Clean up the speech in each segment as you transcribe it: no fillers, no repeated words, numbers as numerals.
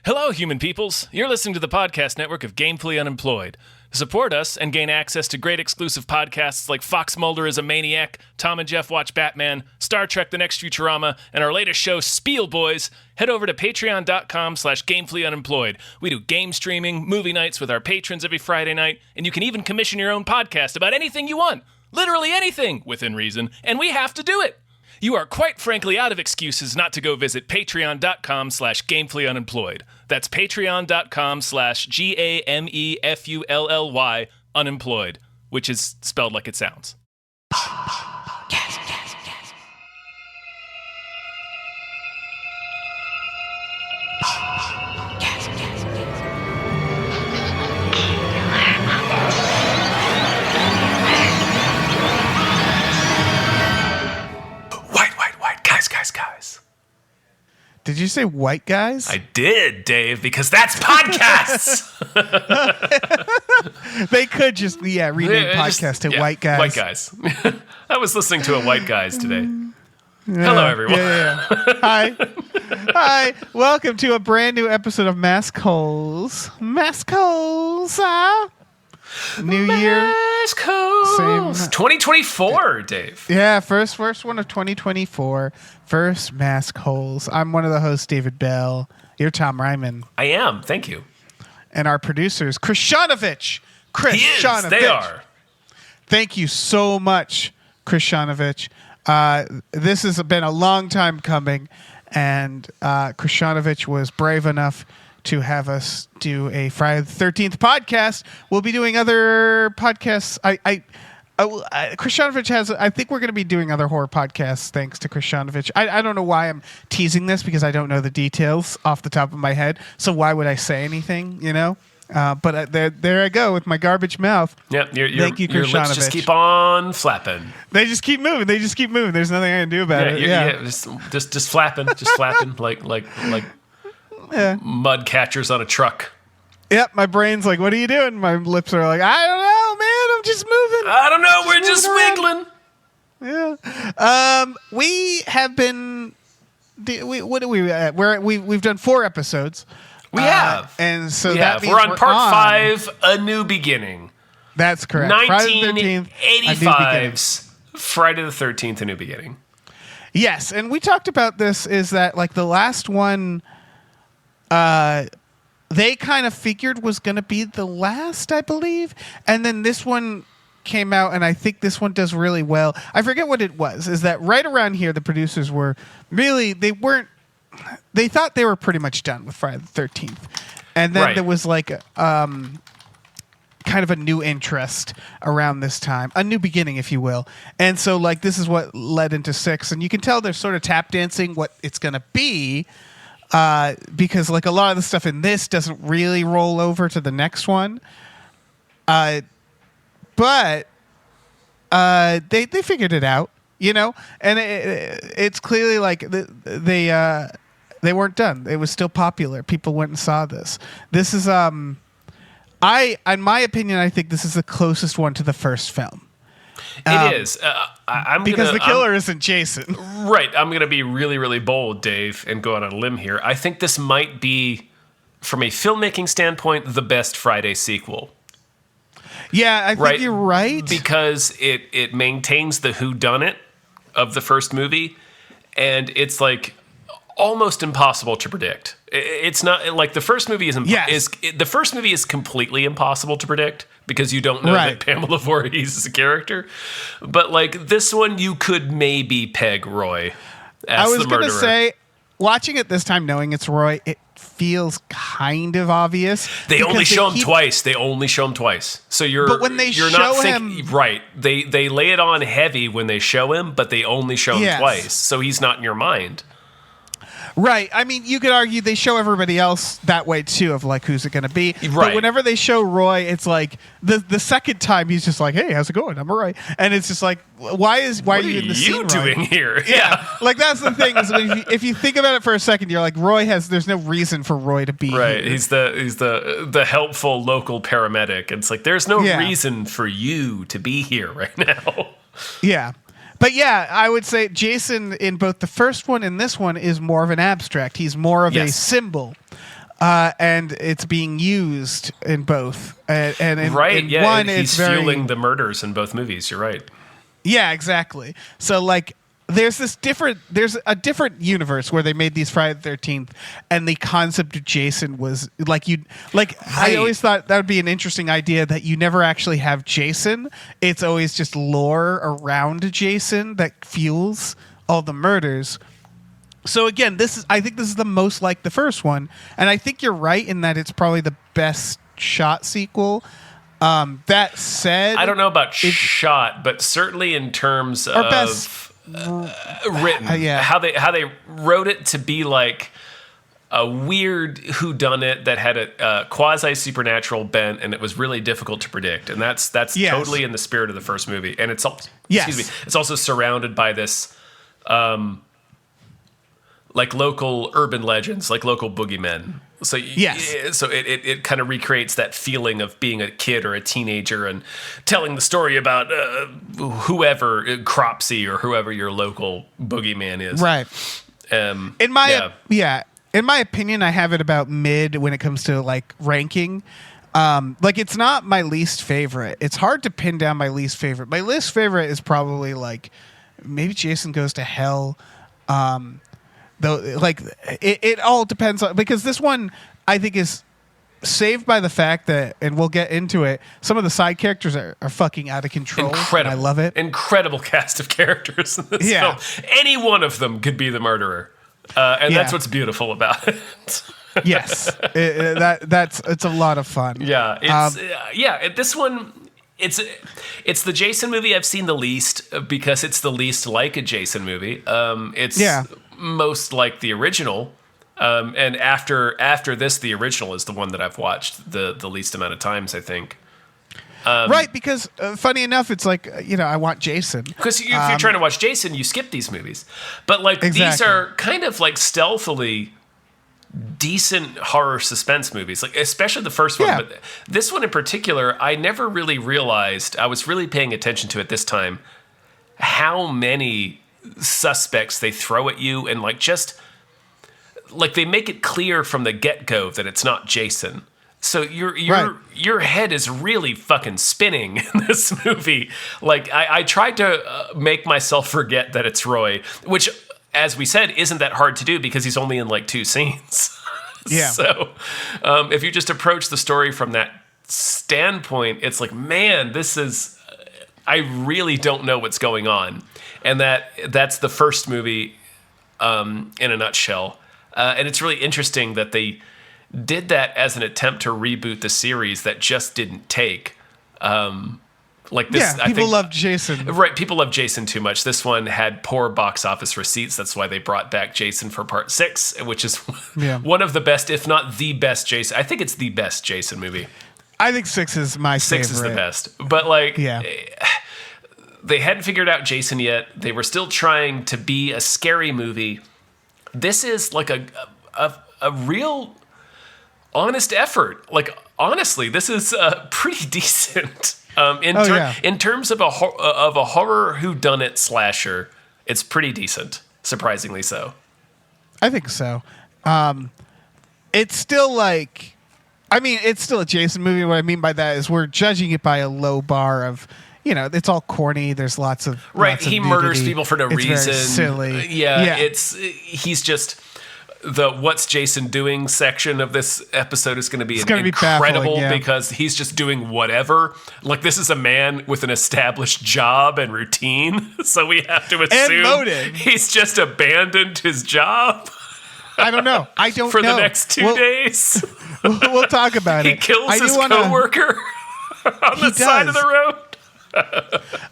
Hello, human peoples. You're listening to the podcast network of Gamefully Unemployed. To support us and gain access to great exclusive podcasts like Fox Mulder is a Maniac, Tom and Jeff Watch Batman, Star Trek The Next Futurama, and our latest show, Spiel Boys, head over to patreon.com/gamefullyunemployed. We do game streaming, movie nights with our patrons every Friday night, and you can even commission your own podcast about anything you want. Literally anything, within reason, and we have to do it. You are quite frankly out of excuses not to go visit patreon.com/gamefullyunemployed. That's patreon.com/GAMEFULLY unemployed, which is spelled like it sounds. Guys. Did you say white guys? I did, Dave, because that's podcasts. They could just, rename podcast to white guys. White guys. I was listening to a white guys today. Hello, everyone. Hi. Welcome to a brand new episode of MASKHOLES. MASKHOLES. New year. MASKHOLES. 2024, Dave. Yeah, first one of 2024. First MASKHOLES. I'm one of the hosts, David Bell. You're Tom Ryman. I am. Thank you. And our producers, Chris Shanovich. They are. Thank you so much, Chris Shanovich. This has been a long time coming, and Chris Shanovich was brave enough to have us do a Friday the 13th podcast. We'll be doing other podcasts. Chris Shanovich has, I think we're going to be doing other horror podcasts thanks to Chris Shanovich. I don't know why I'm teasing this because I don't know the details off the top of my head. So why would I say anything, you know? But there I go with my garbage mouth. Yep, Thank you, Chris your lips Shanovich. just keep on flapping. They just keep moving. There's nothing I can do about it. Just flapping, like mud catchers on a truck. Yep, my brain's like, what are you doing? My lips are like, I don't know, man. I'm just moving. I don't know. We're just wiggling. Yeah. We have been. What do we? We've done 4 episodes. We have, and so we're on part 5, A New Beginning. That's correct. 1985's Friday the 13th, A New Beginning. Yes, and we talked about this. Is that like the last one? They kind of figured was going to be the last, I believe. And then this one came out, and I think this one does really well. I forget what it was. Is that right around here, the producers were really, they thought they were pretty much done with Friday the 13th. And then there was like kind of a new interest around this time, a new beginning, if you will. And so like this is what led into 6. And you can tell they're sort of tap dancing what it's going to be. Because like a lot of the stuff in this doesn't really roll over to the next one, but they figured it out, you know, and it's clearly like they weren't done. It was still popular. People went and saw this. This is in my opinion, I think this is the closest one to the first film. It is. Because the killer isn't Jason. Right. I'm going to be really, really bold, Dave, and go out on a limb here. I think this might be, from a filmmaking standpoint, the best Friday sequel. Yeah, I think you're right. Because it maintains the whodunit of the first movie, and it's like almost impossible to predict. It's not like the first movie the first movie is completely impossible to predict because you don't know that Pamela Voorhees is a character. But like this one, you could maybe peg Roy as the murderer. I was going to say, watching it this time, knowing it's Roy, it feels kind of obvious. They only show him twice. So but when they show him, right? They lay it on heavy when they show him, but they only show him twice. So he's not in your mind. Right. I mean, you could argue they show everybody else that way, too, of, like, who's it going to be. Right. But whenever they show Roy, it's like, the second time, he's just like, hey, how's it going? I'm Roy. And it's just like, why are you in the scene, Roy? What are you doing here? Yeah. Like, that's the thing, is if you think about it for a second, you're like, there's no reason for Roy to be here. Right. He's the helpful local paramedic. It's like, there's no reason for you to be here right now. Yeah. But yeah, I would say Jason in both the first one and this one is more of an abstract. He's more of a symbol. and it's being used in both. And in one, he's fueling the murders in both movies. You're right. Yeah, exactly. So like there's a different universe where they made these Friday the 13th, and the concept of Jason was I always thought that would be an interesting idea, that you never actually have Jason. It's always just lore around Jason that fuels all the murders. So again, I think this is the most like the first one, and I think you're right in that it's probably the best shot sequel. That said, I don't know about shot, but certainly in terms of written, how they wrote it to be like a weird whodunit that had a quasi supernatural bent, and it was really difficult to predict. And that's totally in the spirit of the first movie. And it's it's also surrounded by this like local urban legends, like local boogeymen. So so it kind of recreates that feeling of being a kid or a teenager and telling the story about whoever, Cropsy or whoever your local boogeyman is. Right. In my opinion, I have it about mid when it comes to like ranking. Like it's not my least favorite. It's hard to pin down my least favorite. My least favorite is probably like maybe Jason Goes to Hell. Though, like it all depends on, because this one I think is saved by the fact that, and we'll get into it, some of the side characters are fucking out of control. Incredible. I love it. Incredible cast of characters in this film. Any one of them could be the murderer, and that's what's beautiful about it. Yes, it's a lot of fun. Yeah, this one. It's the Jason movie I've seen the least, because it's the least like a Jason movie. It's most like the original, and after this, the original is the one that I've watched the least amount of times, I think. Right, because funny enough, it's like, I want Jason. Because if you're trying to watch Jason, you skip these movies. But like these are kind of like stealthily decent horror suspense movies, like especially the first one. But this one in particular, I never really realized, I was really paying attention to it this time, how many suspects they throw at you, and like just like they make it clear from the get-go that it's not Jason. So your head is really fucking spinning in this movie. Like I tried to make myself forget that it's Roy, which, as we said, isn't that hard to do because he's only in like 2 scenes. Yeah. So if you just approach the story from that standpoint, it's like, man, this is, I really don't know what's going on. And that's the first movie in a nutshell. And it's really interesting that they did that as an attempt to reboot the series that just didn't take. Like this, people love Jason. Right, people love Jason too much. This one had poor box office receipts. That's why they brought back Jason for part 6, which is one of the best, if not the best Jason. I think it's the best Jason movie. I think 6 is my favorite. 6 is the best. But like, they hadn't figured out Jason yet. They were still trying to be a scary movie. This is like a real honest effort. Like, honestly, this is pretty decent. In terms of a horror whodunit slasher, it's pretty decent. Surprisingly so. I think so. It's still like, it's still a Jason movie. What I mean by that is we're judging it by a low bar of, it's all corny. There's lots of he murders people for no reason. Very silly. He's just the "What's Jason doing" section of this episode is going to be incredible because he's just doing whatever. Like, this is a man with an established job and routine, so we have to assume he's just abandoned his job. I don't know. I don't for know. The next 2 days. We'll talk about it. He kills his coworker on the side of the road.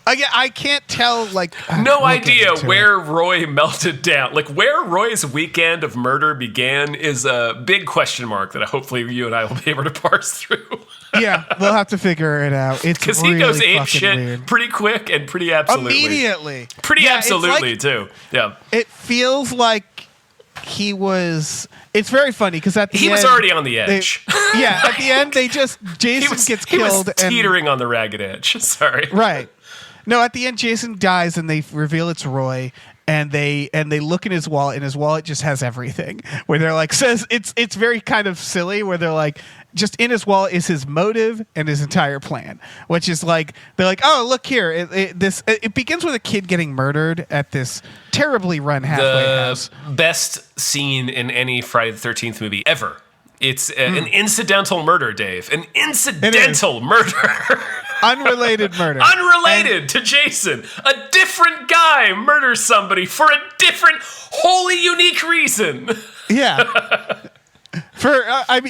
I can't tell, like... No idea where Roy melted down. Like, where Roy's weekend of murder began is a big question mark that hopefully you and I will be able to parse through. Yeah, we'll have to figure it out. It's because really he goes ape shit weird. Pretty quick and pretty absolutely. Immediately. Pretty absolutely, too. Yeah. It feels like he was... It's very funny because at the end... He was already on the edge. At the end, Jason gets killed. He was teetering on the ragged edge. Sorry. Right. No, at the end, Jason dies and they reveal it's Roy. and they look in his wallet, and his wallet just has everything. Where they're like, says it's very kind of silly. Where they're like, just in his wallet is his motive and his entire plan, which is like they're like, oh, look here, it begins with a kid getting murdered at this terribly run halfway house. Best scene in any Friday the 13th movie ever. It's an incidental murder, Dave. An incidental murder. Unrelated murder. Unrelated to Jason. A different guy murders somebody for a different, wholly unique reason. Yeah. I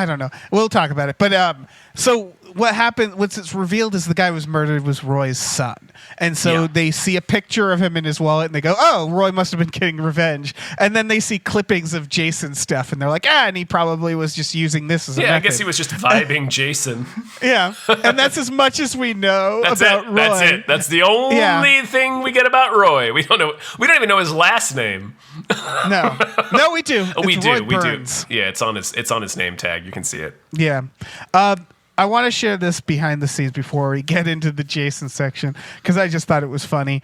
don't know. We'll talk about it. But so what happened, what's revealed is the guy who was murdered was Roy's son. And so they see a picture of him in his wallet and they go, oh, Roy must have been getting revenge. And then they see clippings of Jason's stuff and they're like, and he probably was just using this as a method. I guess he was just vibing Jason. Yeah. And that's as much as we know about Roy. That's it. That's the only thing we get about Roy. We don't even know his last name. No, we do. We Roy do. Burns. Yeah, it's on his name tag. You can see it. Yeah. I want to share this behind the scenes before we get into the Jason section because I just thought it was funny.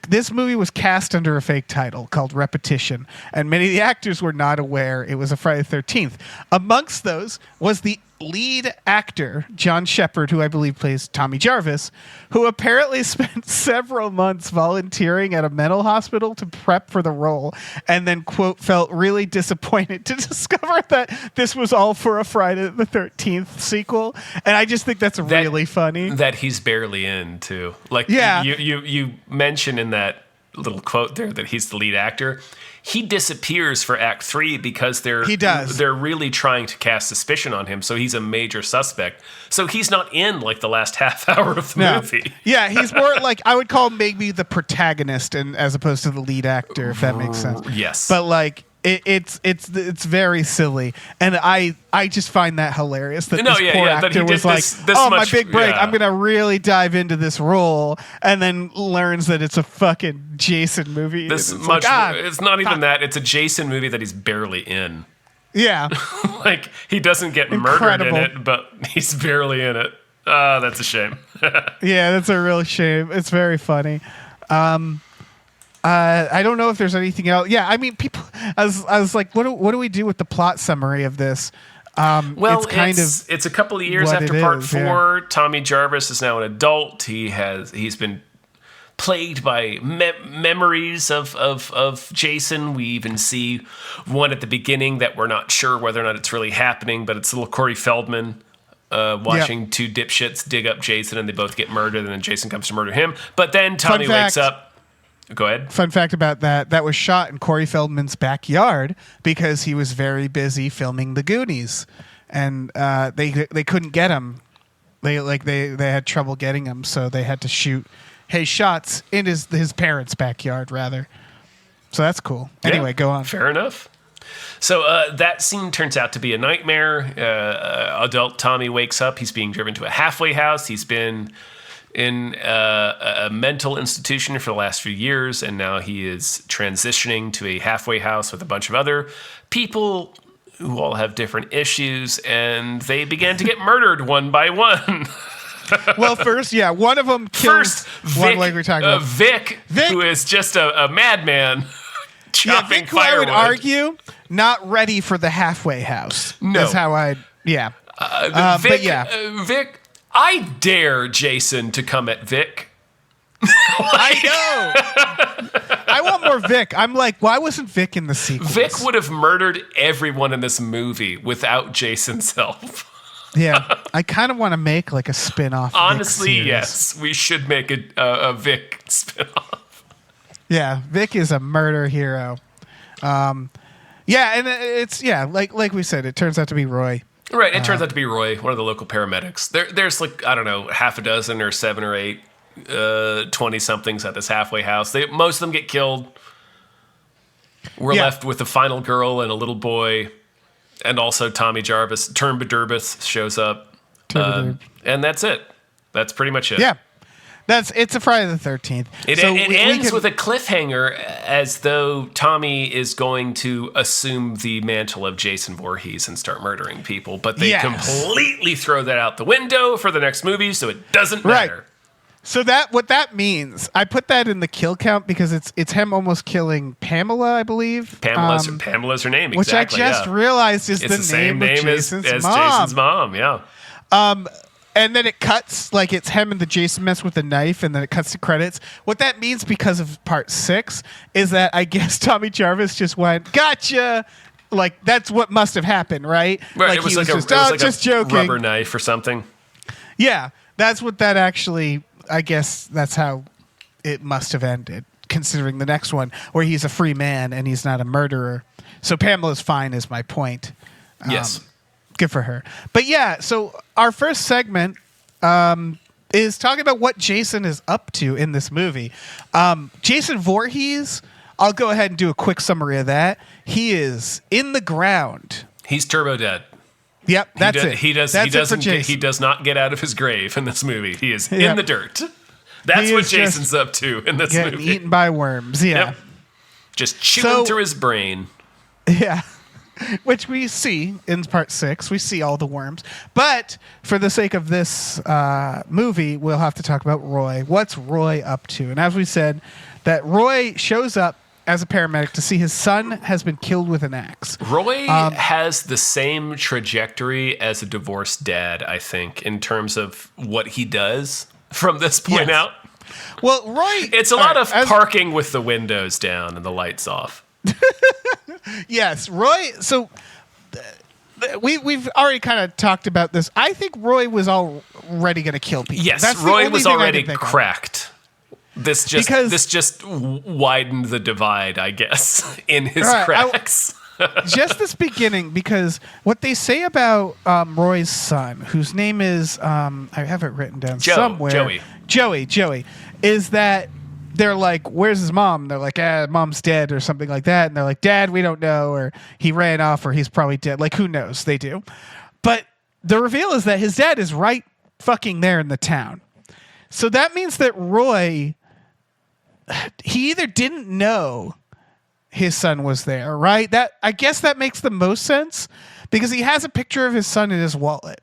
This movie was cast under a fake title called Repetition, and many of the actors were not aware it was a Friday the 13th. Amongst those was the lead actor, John Shepherd, who I believe plays Tommy Jarvis, who apparently spent several months volunteering at a mental hospital to prep for the role, and then, quote, felt really disappointed to discover that this was all for a Friday the 13th sequel. And I just think that's really funny. That he's barely in, too. Like, you mentioned in that little quote there that he's the lead actor. He disappears for Act 3 because they're really trying to cast suspicion on him, so he's a major suspect. So he's not in like the last half hour of the movie. Yeah, he's more like, I would call him maybe the protagonist and as opposed to the lead actor, if that makes sense. Yes. But like it's very silly, and I just find that hilarious that this poor actor was like, my big break, I'm gonna really dive into this role, and then learns that it's a fucking Jason movie. It's not even that, it's a Jason movie that he's barely in. Yeah. Like, he doesn't get murdered in it, but he's barely in it. That's a shame. Yeah, that's a real shame. It's very funny. I don't know if there's anything else. Yeah, I mean, people. I was like, what do we do with the plot summary of this? It's a couple of years after Part 4. Yeah. Tommy Jarvis is now an adult. He's been plagued by memories of Jason. We even see one at the beginning that we're not sure whether or not it's really happening, but it's little Corey Feldman. Watching two dipshits dig up Jason, and they both get murdered, and then Jason comes to murder him. But then Tommy wakes up. Go ahead. Fun fact about that was shot in Corey Feldman's backyard because he was very busy filming The Goonies, and they couldn't get him. They had trouble getting him, so they had to shoot shots in his parents' backyard rather. So that's cool. Anyway, go on. Fair enough. So that scene turns out to be a nightmare. Adult Tommy wakes up. He's being driven to a halfway house. He's been in a mental institution for the last few years, and now he is transitioning to a halfway house with a bunch of other people who all have different issues, and they began to get murdered one by one. Well, first, one of them kills one like we're talking about. Vic, who is just a madman chopping Vic, firewood. I would argue, not ready for the halfway house. No. That's how Vic, I dare Jason to come at Vic. I know. I want more Vic. I'm like, why wasn't Vic in the sequel? Vic would have murdered everyone in this movie without Jason's help. Yeah, I kind of want to make like a spin-off. Honestly, yes. We should make a Vic spin-off. Yeah, Vic is a murder hero. And it's like we said, it turns out to be Roy. Right, it turns out to be Roy, one of the local paramedics. There's like, I don't know, half a dozen or 7 or 8 20-somethings at this halfway house. Most of them get killed. We're left with the final girl and a little boy, and also Tommy Jarvis. Turbidurbis shows up. And that's it. That's pretty much it. Yeah. It's a Friday the 13th. It ends with a cliffhanger as though Tommy is going to assume the mantle of Jason Voorhees and start murdering people, but they completely throw that out the window for the next movie, so it doesn't matter. So what that means, I put that in the kill count because it's him almost killing Pamela, I believe. Pamela's her name, exactly. Which I just realized is it's the name of Jason's as mom. Jason's mom, yeah. And then it cuts, like it's him and the Jason mess with the knife, and then it cuts to credits. What that means, because of part 6, is that I guess Tommy Jarvis just went, gotcha. Like, that's what must have happened, right? Right, like it was he like was just joking. Rubber knife or something. Yeah, that's what that actually, I guess that's how it must have ended, considering the next one, where he's a free man and he's not a murderer. So Pamela's fine is my point. Yes. Good for her. But yeah, so our first segment is talking about what Jason is up to in this movie. Jason Voorhees, I'll go ahead and do a quick summary of that. He is in the ground. He's turbo dead. Yep, that's it. He does not get out of his grave in this movie. He is in the dirt. That's what Jason's up to in this movie. Getting eaten by worms, yeah. Yep. Just chewing through his brain. Yeah. Which we see in part 6. We see all the worms. But for the sake of this movie, we'll have to talk about Roy. What's Roy up to? And as we said, that Roy shows up as a paramedic to see his son has been killed with an axe. Roy has the same trajectory as a divorced dad, I think, in terms of what he does from this point out. Well, Roy... It's a lot of parking with the windows down and the lights off. Yes, Roy. So we've already kind of talked about this. I think Roy was already going to kill people. Yes, Roy was already cracked. This just widened the divide, I guess, in his cracks. Just this beginning, because what they say about Roy's son, whose name is I have it written down somewhere. Joey, is that they're like, where's his mom? They're like, mom's dead or something like that. And they're like, Dad, we don't know, or he ran off, or he's probably dead. Like, who knows? They do. But the reveal is that his dad is right fucking there in the town. So that means that Roy, he either didn't know his son was there, right? That, I guess that makes the most sense, because he has a picture of his son in his wallet.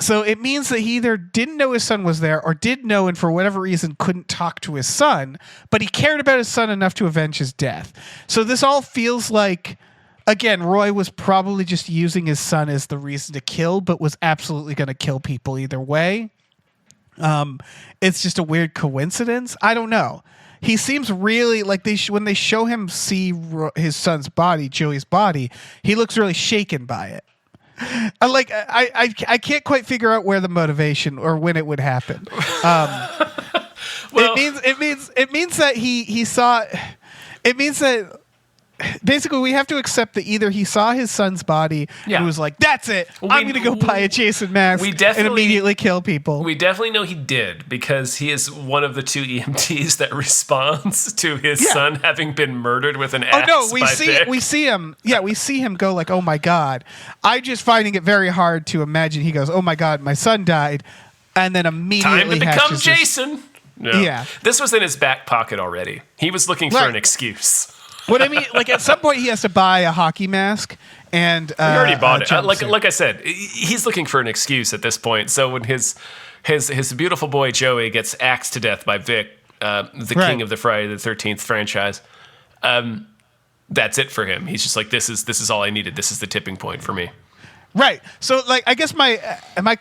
So it means that he either didn't know his son was there, or did know and for whatever reason couldn't talk to his son, but he cared about his son enough to avenge his death. So this all feels like, again, Roy was probably just using his son as the reason to kill, but was absolutely going to kill people either way. It's just a weird coincidence. I don't know. He seems really like when they show him see his son's body, Joey's body, he looks really shaken by it. I can't quite figure out where the motivation or when it would happen. Well, it means that he saw. It means that basically we have to accept that either he saw his son's body and was like, "That's it, I'm going to go buy a Jason mask and immediately kill people." We definitely know he did, because he is one of the 2 EMTs that responds to his son having been murdered with an axe. Oh no, we see him. Yeah, we see him go like, "Oh my God." I'm just finding it very hard to imagine. He goes, "Oh my God, my son died," and then immediately time to become Jason. Yeah, this was in his back pocket already. He was looking for an excuse. What I mean, like at some point he has to buy a hockey mask, and he already bought it. Like I said, he's looking for an excuse at this point. So when his beautiful boy Joey gets axed to death by Vic, the king of the Friday the 13th franchise, that's it for him. He's just like, this is all I needed. This is the tipping point for me. Right. So, like, I guess my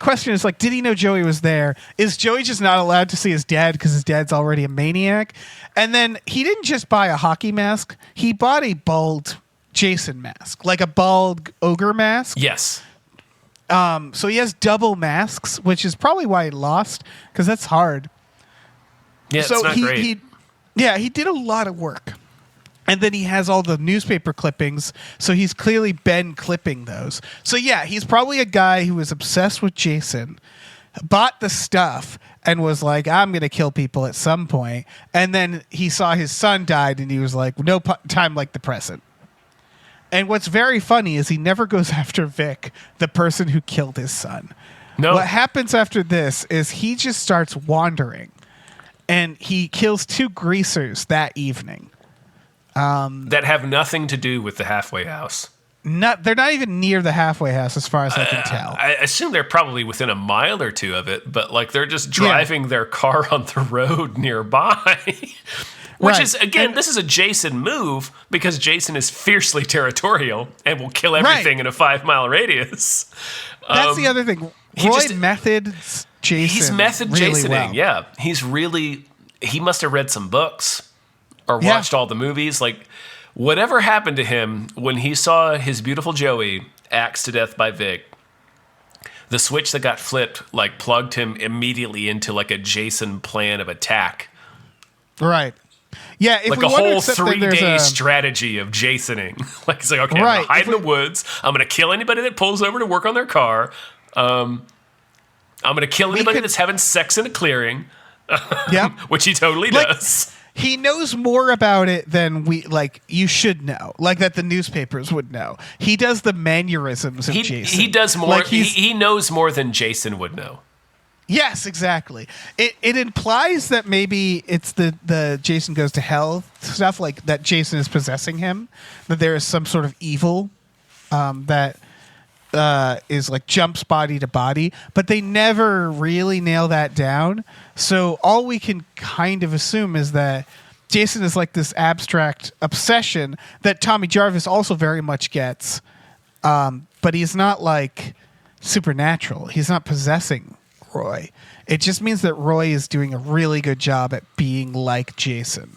question is, like, did he know Joey was there? Is Joey just not allowed to see his dad because his dad's already a maniac? And then he didn't just buy a hockey mask. He bought a bald Jason mask, like a bald ogre mask. Yes. So he has double masks, which is probably why he lost, because that's hard. Yeah, so it's not great. He did a lot of work. And then he has all the newspaper clippings, so he's clearly been clipping those. So yeah, he's probably a guy who was obsessed with Jason, bought the stuff, and was like, I'm going to kill people at some point. And then he saw his son died, and he was like, no time like the present. And what's very funny is he never goes after Vic, the person who killed his son. No. What happens after this is he just starts wandering, and he kills 2 greasers that evening. That have nothing to do with the halfway house. they're not even near the halfway house as far as I can tell. I assume they're probably within a mile or two of it, but like they're just driving their car on the road nearby. Which is, again, this is a Jason move because Jason is fiercely territorial and will kill everything in a 5-mile radius. That's the other thing. Roy methods Jason. He's method really Jasoning, well. yeah. He must have read some books or watched all the movies. Like, whatever happened to him when he saw his beautiful Joey axed to death by Vic, the switch that got flipped, like, plugged him immediately into, like, a Jason plan of attack. Right. Yeah, if like we a whole accept that 3-day strategy of Jasoning. Like, it's like, okay, I'm going to hide in the woods. I'm going to kill anybody that pulls over to work on their car. I'm going to kill anybody that's having sex in a clearing. Which he totally does. He knows more about it than you should know. Like that the newspapers would know. He does the mannerisms of Jason. He does more. Like he knows more than Jason would know. Yes, exactly. It implies that maybe it's the Jason Goes to Hell stuff, like that Jason is possessing him, that there is some sort of evil that is like jumps body to body, but they never really nail that down. So all we can kind of assume is that Jason is like this abstract obsession that Tommy Jarvis also very much gets, but he's not like supernatural. He's not possessing Roy. It just means that Roy is doing a really good job at being like Jason.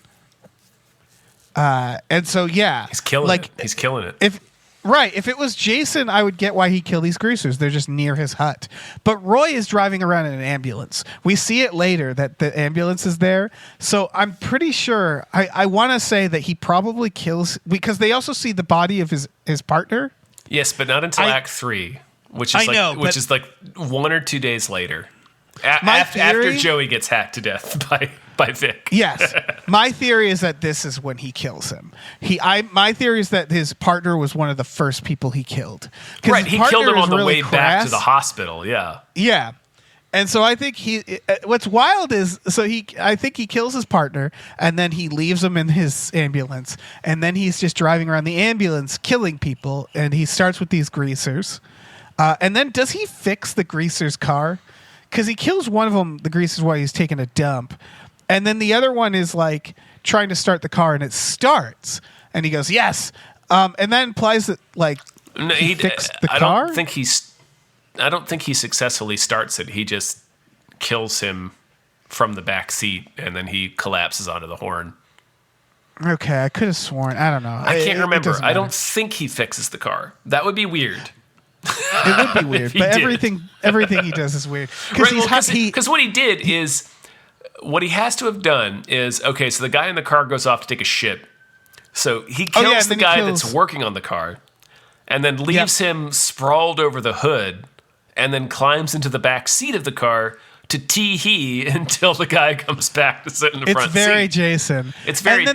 And so, he's killing it. He's killing it. If it was Jason, I would get why he killed these greasers. They're just near his hut. But Roy is driving around in an ambulance. We see it later that the ambulance is there. So I'm pretty sure, I want to say that he probably kills, because they also see the body of his partner. Yes, but not until Act 3. Which is like 1 or 2 days later, after Joey gets hacked to death by Vic. Yes, my theory is that this is when he kills him. My theory is that his partner was one of the first people he killed. Right, he killed him on the way back to the hospital. Yeah, yeah, and so I think what's wild is I think he kills his partner and then he leaves him in his ambulance, and then he's just driving around the ambulance killing people, and he starts with these greasers. And then does he fix the greaser's car? Because he kills one of them, the greaser's, while he's taking a dump. And then the other one is like trying to start the car, and it starts. And he goes, yes. And that implies that he fixed the car? I don't think he successfully starts it. He just kills him from the back seat, and then he collapses onto the horn. Okay, I could have sworn. I don't know. I can't remember. I don't think he fixes the car. That would be weird. It would be weird, but everything he does is weird. Because what he did is, what he has to have done is, okay, so the guy in the car goes off to take a shit. So he kills the guy that's working on the car, and then leaves him sprawled over the hood, and then climbs into the back seat of the car to tee-hee until the guy comes back to sit in the front seat. It's very Jason. It's very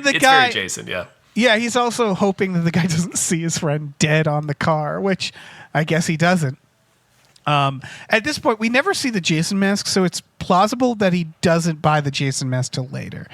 Jason, yeah. Yeah, he's also hoping that the guy doesn't see his friend dead on the car, which I guess he doesn't. At this point, we never see the Jason mask, so it's plausible that he doesn't buy the Jason mask till later.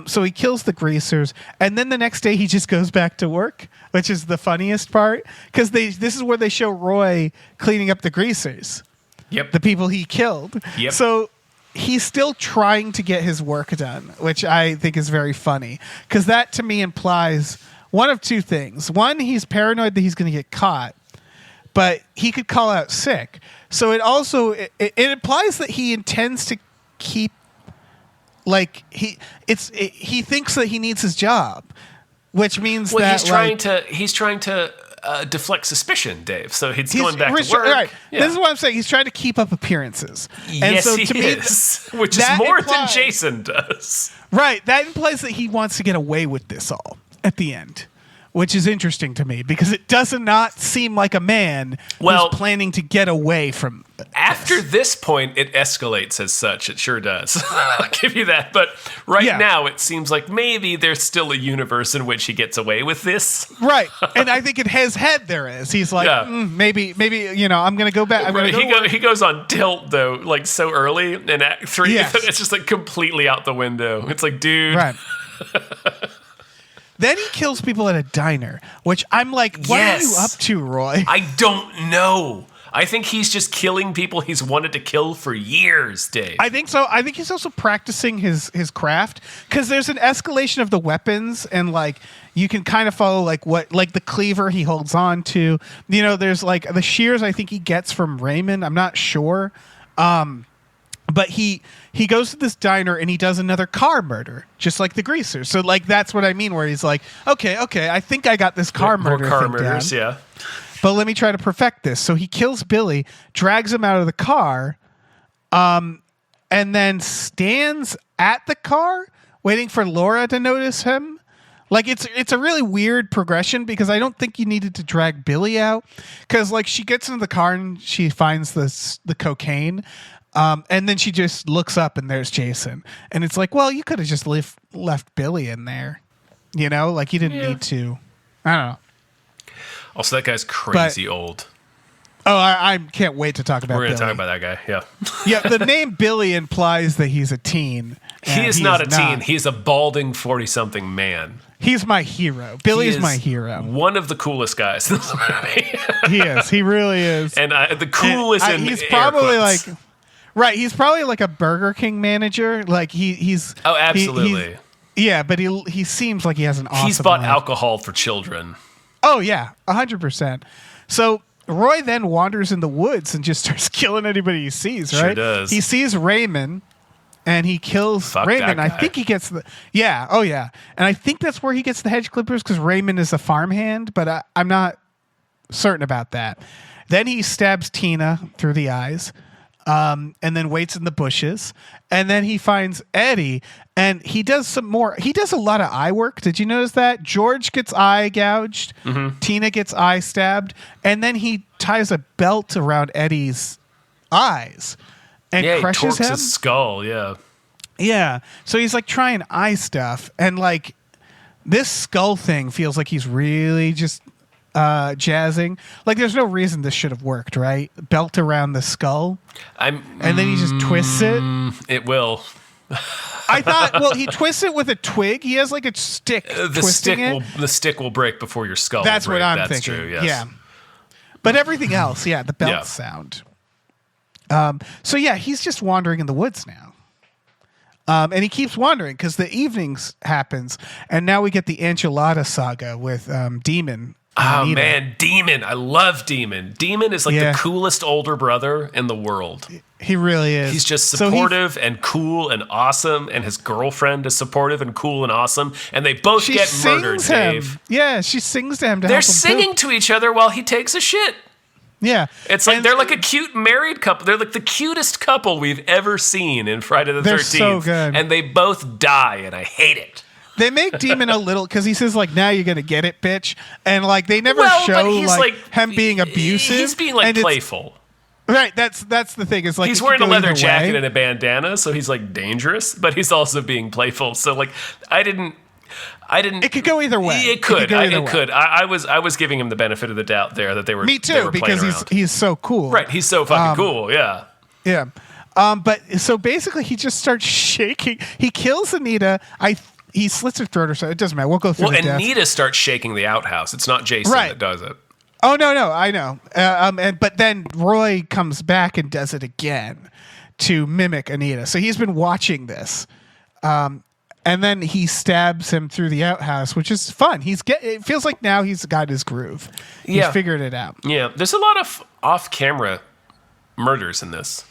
So he kills the greasers, and then the next day he just goes back to work, which is the funniest part, because this is where they show Roy cleaning up the greasers. Yep. The people he killed. Yep. So he's still trying to get his work done, which I think is very funny, because that to me implies one of two things. One, he's paranoid that he's going to get caught, but he could call out sick. So it implies that he intends to keep, he thinks that he needs his job, which means that he's trying to deflect suspicion, Dave. So he's going back to work. Right. Yeah. This is what I'm saying. He's trying to keep up appearances. And so to me, which is more than Jason does. Right. That implies that he wants to get away with this all at the end, which is interesting to me because it does not seem like a man who's planning to get away from After this point, it escalates as such. It sure does. I'll give you that. But now, it seems like maybe there's still a universe in which he gets away with this. Right. And I think in his head there is. He's like, maybe, I'm going to go back. He goes on tilt, though, like so early in Act 3. Yes. It's just like completely out the window. It's like, dude. Right. Then he kills people at a diner, which I'm like, what are you up to, Roy? I don't know. I think he's just killing people he's wanted to kill for years, Dave. I think so. I think he's also practicing his craft, because there's an escalation of the weapons, and like you can kind of follow like the cleaver he holds on to. You know, there's like the shears I think he gets from Raymond. I'm not sure. But he goes to this diner and he does another car murder, just like the greasers. So like that's what I mean, where he's like, okay, I think I got this car murder More car thing murders, down. yeah. But let me try to perfect this. So he kills Billy, drags him out of the car, and then stands at the car waiting for Laura to notice him. Like it's a really weird progression, because I don't think you needed to drag Billy out, because like she gets into the car and she finds the cocaine, and then she just looks up and there's Jason, and it's like, well, you could have just left Billy in there, you know, like you didn't need to. I don't know. Also, that guy's crazy old. Oh, I can't wait to talk about Billy. We're going to talk about that guy, yeah. Yeah, the name Billy implies that he's a teen. He is not a teen. He's a balding 40-something man. He's my hero. Billy is my hero. One of the coolest guys in this movie. He is. He really is. And the coolest in he's probably air quotes. Right, he's probably like a Burger King manager. Like he's Oh, absolutely. Yeah, but he seems like he has an awesome He's bought life. alcohol for children. Oh yeah, 100%. So Roy then wanders in the woods and just starts killing anybody he sees, right? Sure does. He sees Raymond and he kills Raymond. I think he gets and I think that's where he gets the hedge clippers, because Raymond is a farmhand, but I'm not certain about that. Then he stabs Tina through the eyes, and then waits in the bushes, and then he finds Eddie, and he does some more. He does a lot of eye work. Did you notice that? George gets eye gouged, Tina gets eye stabbed, and then he ties a belt around Eddie's eyes and crushes he torques him. his skull, Yeah. So he's like trying eye stuff, and like this skull thing feels like he's really just jazzing. Like there's no reason this should have worked, right? Belt around the skull. And then he just twists it. It will. I thought, well, he twists it with a twig. He has like a stick. The stick will break before your skull. That's will break. what I'm That's thinking. True, yes. Yeah. But everything else, the belt sound. So yeah, he's just wandering in the woods now. And he keeps wandering because the evenings happens, and now we get the enchilada saga with Demon. Oh Anita. man, Demon! I love Demon. Demon is like the coolest older brother in the world. He really is. He's just supportive and cool and awesome, and his girlfriend is supportive and cool and awesome, and they both get murdered, Dave. Yeah, she sings to him. They're singing to each other while he takes a shit. Yeah. It's like they're like a cute married couple. They're like the cutest couple we've ever seen in Friday the 13th. They're so good. And they both die, and I hate it. They make Demon a little, because he says like, now you're gonna get it, bitch, and like they never show like him being abusive. He's being like playful. Right, that's the thing. It's like he's wearing a leather jacket and a bandana, so he's like dangerous, but he's also being playful. So like, I didn't. It could go either way. It could. It could. I was giving him the benefit of the doubt there that they were. Me too, because he's so cool. Right, he's so fucking cool. Yeah. Yeah. But so basically, he just starts shaking. He kills Anita. He slits her throat or so. It doesn't matter. We'll go through the death. Anita starts shaking the outhouse. It's not Jason that does it. Oh, no. I know. But then Roy comes back and does it again to mimic Anita. So he's been watching this. And then he stabs him through the outhouse, which is fun. It feels like now he's got his groove. He's figured it out. Yeah. There's a lot of off-camera murders in this.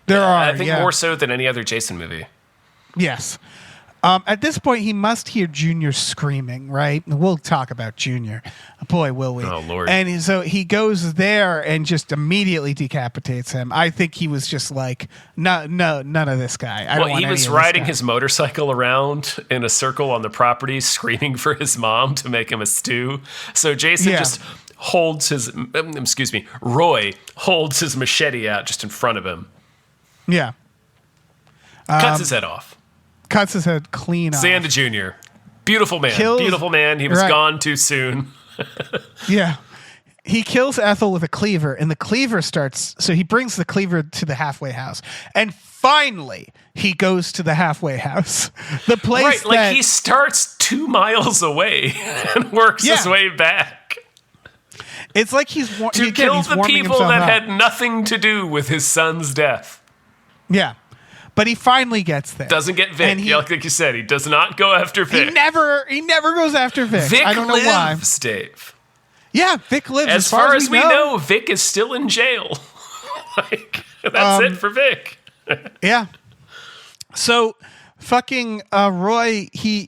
There are, I think more so than any other Jason movie. Yes. At this point, he must hear Junior screaming, right? We'll talk about Junior. Boy, will we. Oh, Lord. And so he goes there and just immediately decapitates him. I think he was just like, no, none of this guy. He was riding his motorcycle around in a circle on the property, screaming for his mom to make him a stew. So Jason just holds Roy holds his machete out just in front of him. Yeah. Cuts his head off. Cuts his head clean off. Xanda Jr. Beautiful man. Beautiful man. He was gone too soon. Yeah. he kills Ethel with a cleaver, and the cleaver starts. So he brings the cleaver to the halfway house, and finally he goes to the halfway house, the place he starts 2 miles away and works his way back. It's like he's to kill the people that had nothing to do with his son's death. Yeah. But he finally gets there. Doesn't get Vic. Like you said, he does not go after Vic. He never goes after Vic. I don't know why. Dave. Yeah, Vic lives. As far as we know, Vic is still in jail. That's it for Vic. Yeah. So fucking Roy, he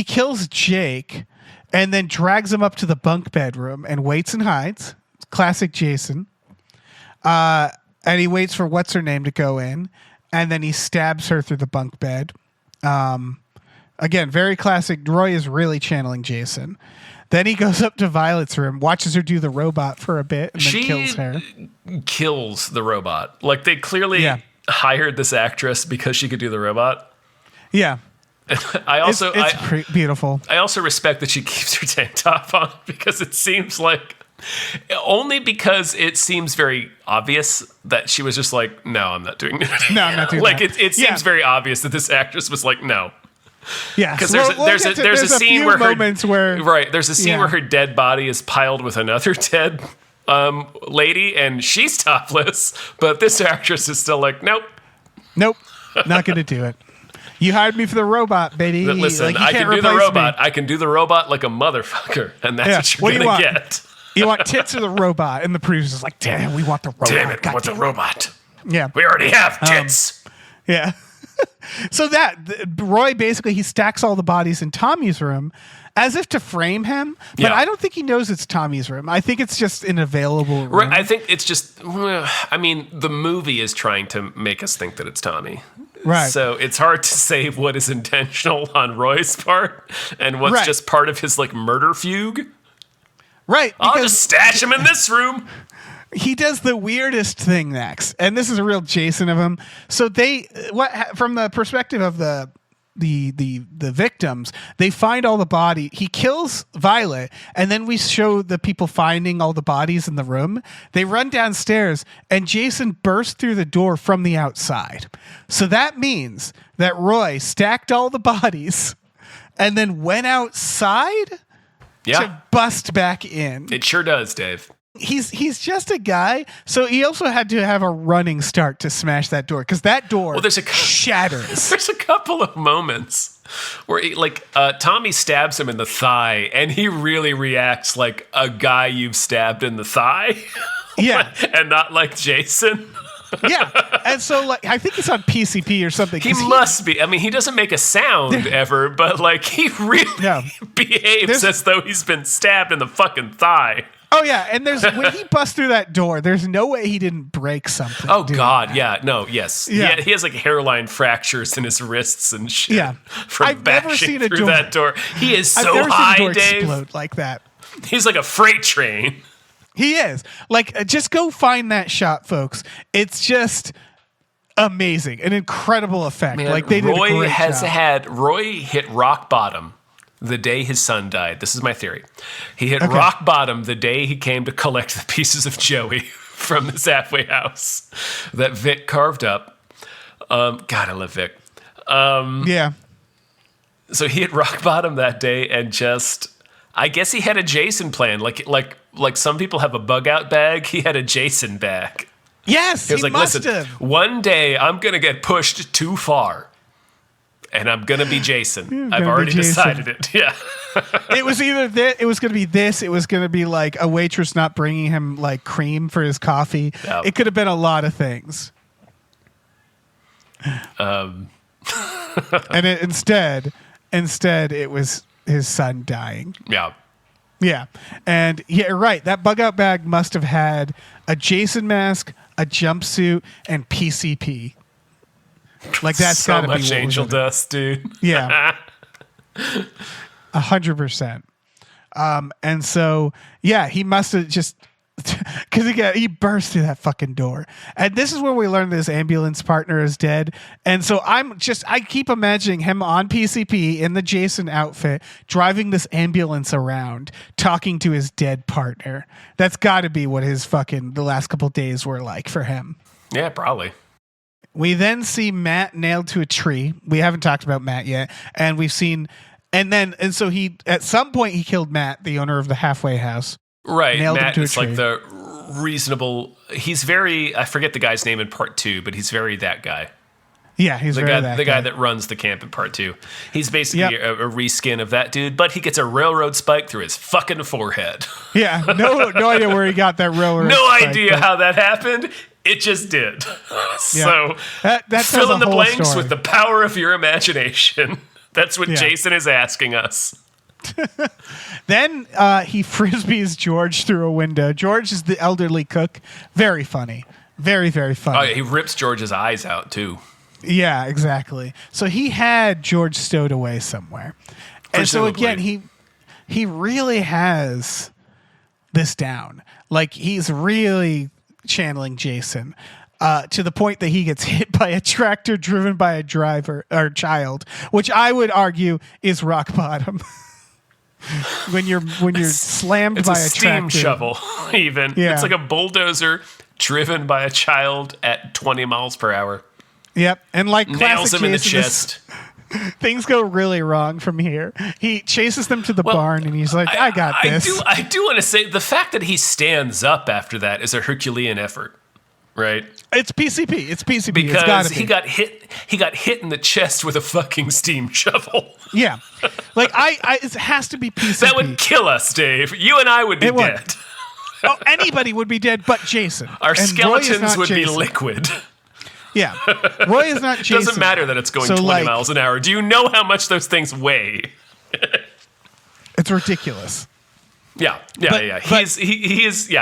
kills Jake and then drags him up to the bunk bedroom and waits and hides. Classic Jason. And he waits for what's her name to go in, and then he stabs her through the bunk bed. Again, very classic. Roy is really channeling Jason. Then he goes up to Violet's room, watches her do the robot for a bit, and then kills her. Kills the robot. Like, they clearly hired this actress because she could do the robot. Yeah. It's beautiful. I also respect that she keeps her tank top on, because it seems like only because it seems very obvious that she was just like, no, I'm not doing it. No, I'm not doing like that. It seems very obvious that this actress was like, no. Yeah, because there's a scene where there's a scene where her dead body is piled with another dead lady, and she's topless, but this actress is still like, nope, not gonna do it. You hired me for the robot, baby. But listen, I can do the robot. I can do the robot like a motherfucker, and that's what you're gonna get. You want tits or the robot? And the producer's like, damn, we want the robot. Damn it, we want the robot. Yeah. We already have tits. Yeah. So Roy basically, he stacks all the bodies in Tommy's room as if to frame him, but I don't think he knows it's Tommy's room. I think it's just an available room. Right, I think it's just, I mean, the movie is trying to make us think that it's Tommy. Right. So it's hard to say what is intentional on Roy's part and what's just part of his, like, murder fugue. Right. I'll just stash him in this room. He does the weirdest thing next, and this is a real Jason of him. So from the perspective of the victims, they find all the body. He kills Violet, and then we show the people finding all the bodies in the room. They run downstairs, and Jason bursts through the door from the outside. So that means that Roy stacked all the bodies and then went outside to bust back in. It sure does, Dave. He's just a guy, so he also had to have a running start to smash that door, because that door shatters. There's a couple of moments where Tommy stabs him in the thigh, and he really reacts like a guy you've stabbed in the thigh. Yeah. And not like Jason. Yeah, and so I think he's on PCP or something. He must be. I mean, he doesn't make a sound ever, but he really behaves as though he's been stabbed in the fucking thigh. Oh yeah, and when he busts through that door, there's no way he didn't break something. Oh God, yeah, no, yes, yeah. He has like hairline fractures in his wrists and shit. Yeah, from bashing through that door. He is so I've never high, seen a door Dave. Explode like that. He's like a freight train. He is. Just go find that shot, folks. It's just amazing, an incredible effect. Man, they did a great job. Roy hit rock bottom the day his son died. This is my theory. He hit rock bottom the day he came to collect the pieces of Joey from this halfway house that Vic carved up. God, I love Vic. Yeah. So he hit rock bottom that day, and just, I guess he had a Jason plan. Like some people have a bug out bag. He had a Jason bag. Yes, he was like, must listen, have. One day I'm going to get pushed too far, and I'm going to be Jason. I've already decided it. Yeah. It was either it was going to be this. It was going to be like a waitress not bringing him cream for his coffee. Yep. It could have been a lot of things. And instead it was his son dying. Yeah. Yeah. And right. That bug out bag must have had a Jason mask, a jumpsuit, and PCP. That's gotta be so much angel dust, dude. Yeah. 100%. And so, he must have just, Because he burst through that fucking door. And this is where we learn that his ambulance partner is dead. And so I keep imagining him on PCP in the Jason outfit, driving this ambulance around, talking to his dead partner. That's got to be what the last couple days were like for him. Yeah, probably. We then see Matt nailed to a tree. We haven't talked about Matt yet. And we've seen, and so he, at some point he killed Matt, the owner of the halfway house. Right. Nailed Matt him to is a tree. like the reasonable, he's very, I forget the guy's name in part 2, but he's very that guy. Yeah, he's the very guy, that the guy that runs the camp in part 2. He's basically a reskin of that dude, but he gets a railroad spike through his fucking forehead. Yeah, no idea where he got that railroad. No spike, idea how that happened. It just did. So that fill in the blanks story. with the power of your imagination. That's what Jason is asking us. Then he frisbees George through a window. George is the elderly cook. Very funny. Very, very funny. Oh, yeah, he rips George's eyes out, too. Yeah, exactly. So he had George stowed away somewhere. And so again, he really has this down. Like, he's really channeling Jason to the point that he gets hit by a tractor driven by a driver or child, which I would argue is rock bottom. when you're slammed by a steam tractor. shovel, even. Yeah. It's like a bulldozer driven by a child at 20 miles per hour. Yep. And like nails him Jason, in the chest. Things go really wrong from here. He chases them to the barn and he's like, I got this. I do want to say the fact that he stands up after that is a Herculean effort, right? It's PCP. It's PCP. Because he got hit in the chest with a fucking steam shovel. Yeah. Like it has to be PCP. That would kill us, Dave. You and I would be dead. Oh, anybody would be dead but Jason. Our skeletons would be liquid. Yeah. Roy is not Jason. Doesn't matter that it's going 20 miles an hour. Do you know how much those things weigh? It's ridiculous. Yeah.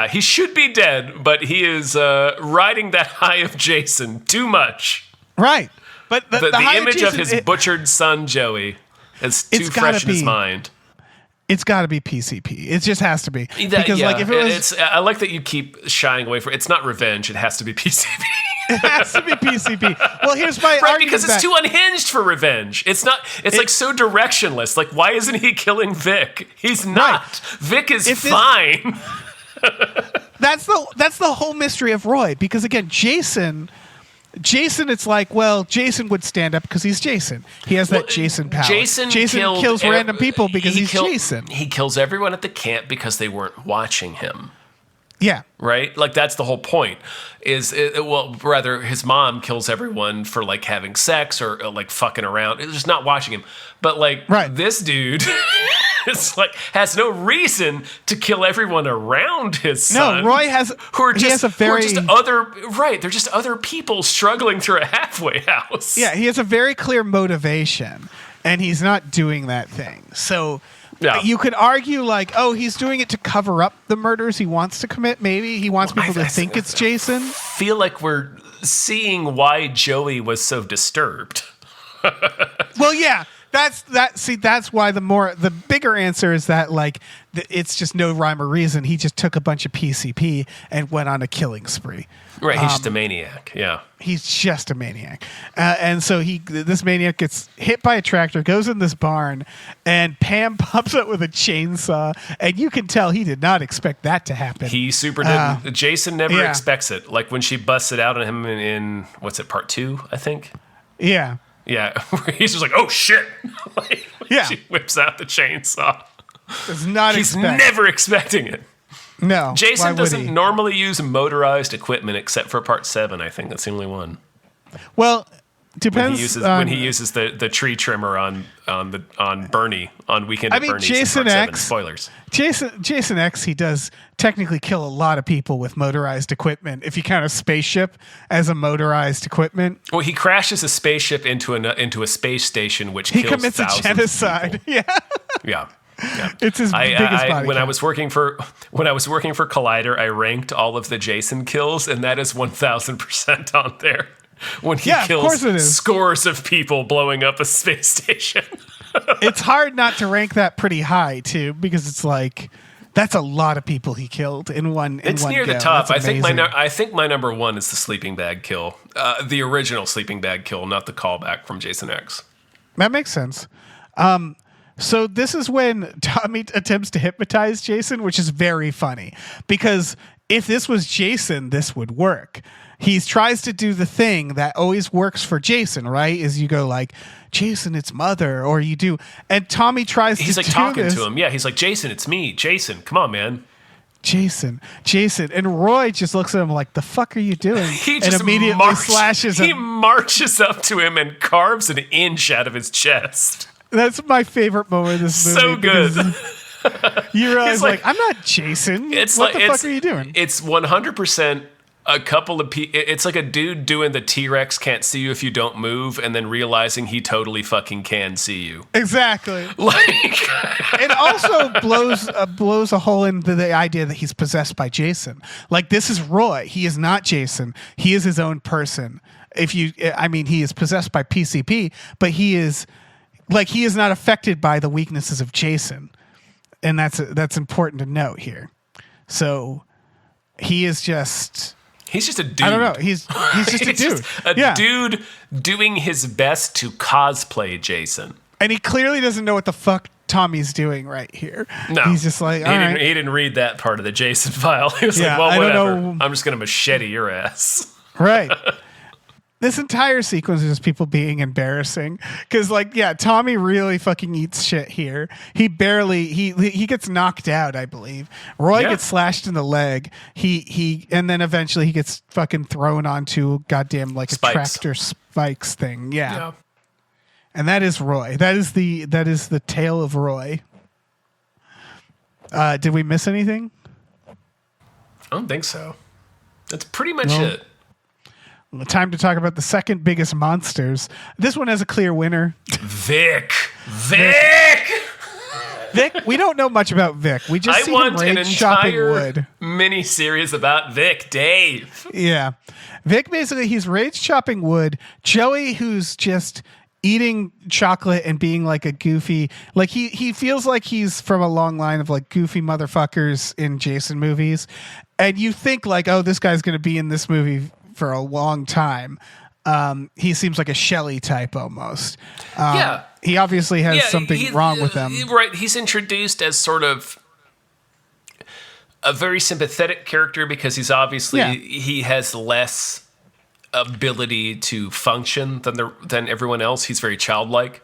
He should be dead, but he is riding that high of Jason too much. Right. But the image of his butchered son, Joey, is too fresh in his mind. It's got to be PCP. It just has to be. Because like if it was, I like that you keep shying away from it. It's not revenge. It has to be PCP. It has to be PCP. Well, here's my argument. Because it's too unhinged for revenge. It's not. It's like so directionless. Like, why isn't he killing Vic? He's not. Right. Vic is fine. That's the whole mystery of Roy. Because again, Jason, it's like, well, Jason would stand up because he's Jason. He has that Jason power. Jason kills random people because he's Jason. He kills everyone at the camp because they weren't watching him. Yeah. Right? Like, that's the whole point. Rather, his mom kills everyone for, like, having sex or, like, fucking around. It's just not watching him. But, like, this dude is, like, has no reason to kill everyone around his son. No, Roy has... They're just other people struggling through a halfway house. Yeah, he has a very clear motivation, and he's not doing that thing. So... Yeah. You could argue like, oh, he's doing it to cover up the murders he wants to commit. Maybe he wants people to think it's Jason. Feel like we're seeing why Joey was so disturbed. Well, yeah, that's why the bigger answer is that like it's just no rhyme or reason. He just took a bunch of PCP and went on a killing spree. Right, he's just a maniac. Yeah, he's just a maniac, and so this maniac gets hit by a tractor, goes in this barn, and Pam pops up with a chainsaw, and you can tell he did not expect that to happen. He super didn't. Jason never expects it. Like when she busts it out on him in what's it, part 2, I think. Yeah. Yeah, he's just like, oh shit! She whips out the chainsaw. He's never expecting it. No, Jason doesn't normally use motorized equipment except for part 7. I think that's the only one. Well, depends when he uses the tree trimmer on Bernie on Weekend at Bernie's. Jason X. Spoilers. Jason X. He does technically kill a lot of people with motorized equipment. If you count a spaceship as a motorized equipment. Well, he crashes a spaceship into a space station, which he kills commits thousands a genocide. Of people. Yeah. It's his biggest body. When I was working for Collider, I ranked all of the Jason kills, and that is 1,000% on there. When he kills scores of people blowing up a space station. It's hard not to rank that pretty high too, because it's like That's a lot of people he killed in one. It's near go. the top. That's I think my number one is the sleeping bag kill, the original sleeping bag kill, not the callback from Jason X. That makes sense. So this is when Tommy attempts to hypnotize Jason, which is very funny because if this was Jason, this would work. He tries to do the thing that always works for Jason, right? Is you go like, Jason, it's mother, or you do, and Tommy tries to. He's like talking to him. Yeah, he's like, Jason, it's me, Jason. Come on, man. Jason, and Roy just looks at him like, the fuck are you doing? He and just immediately slashes him. He marches up to him and carves an inch out of his chest. That's my favorite moment of this movie. So good. You realize, like, I'm not Jason. What the fuck are you doing? It's 100% a couple of people. It's like a dude doing the T-Rex can't see you if you don't move, and then realizing he totally fucking can see you. Exactly. Like, it also blows a hole into the idea that he's possessed by Jason. Like, this is Roy. He is not Jason. He is his own person. He is possessed by PCP, but he is not affected by the weaknesses of Jason. And that's important to note here. So he is just... He's just a dude. I don't know. He's just a dude. Just dude doing his best to cosplay Jason. And he clearly doesn't know what the fuck Tommy's doing right here. No. He's just like, he didn't read that part of the Jason file. He was like, well, whatever. I'm just going to machete your ass. Right. This entire sequence is just people being embarrassing. Because, Tommy really fucking eats shit here. He barely, he gets knocked out, I believe. Roy gets slashed in the leg. And then eventually he gets fucking thrown onto goddamn, a tractor spikes thing. Yeah. And that is Roy. That is the tale of Roy. Did we miss anything? I don't think so. That's pretty much it. Time to talk about the second biggest monsters. This one has a clear winner. Vic. Vic. We don't know much about Vic. We just see him rage chopping wood. Mini-series about Vic, Dave. Yeah. Vic, basically, he's rage chopping wood. Joey, who's just eating chocolate and being like a goofy, he feels like he's from a long line of goofy motherfuckers in Jason movies. And you think this guy's going to be in this movie for a long time. He seems like a Shelley type almost. He obviously has something wrong with him. Right. He's introduced as sort of a very sympathetic character because he's obviously he has less ability to function than everyone else. He's very childlike.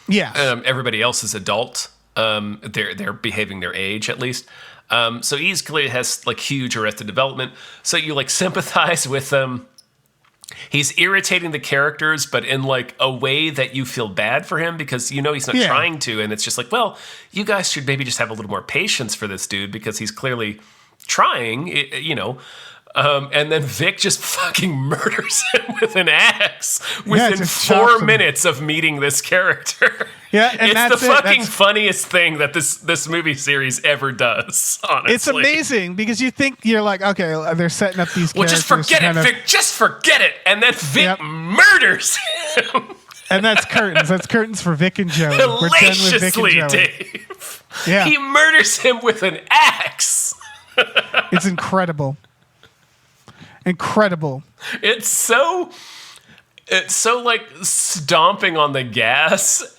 Yeah. Everybody else is adult. They're behaving their age at least. So he clearly has huge arrested development. So you sympathize with them. He's irritating the characters, but in a way that you feel bad for him because he's not trying to, and it's just well, you guys should maybe just have a little more patience for this dude because he's clearly trying, and then Vic just fucking murders him with an axe within 4 minutes of meeting this character. Yeah, and it's the fucking funniest thing that this movie series ever does, honestly. It's amazing because you think you're okay, they're setting up these characters. Well, just forget it, Vic. Just forget it. And then Vic murders him. And that's curtains. That's curtains for Vic and Joey. We're done with Vic and Joey. Dave. Yeah. He murders him with an axe. It's incredible. Incredible. It's so stomping on the gas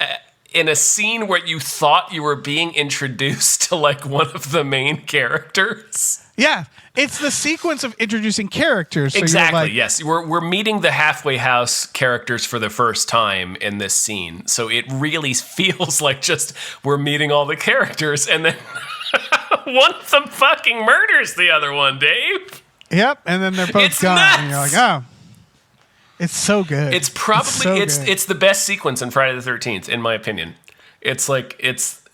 in a scene where you thought you were being introduced to one of the main characters. Yeah, it's the sequence of introducing characters. So exactly. Yes, we're meeting the halfway house characters for the first time in this scene, so it really feels like just we're meeting all the characters, and then one of them fucking murders the other one, Dave. Yep, and then they're both gone, nuts. and you're oh. It's so good. It's probably it's the best sequence in Friday the 13th, in my opinion. It's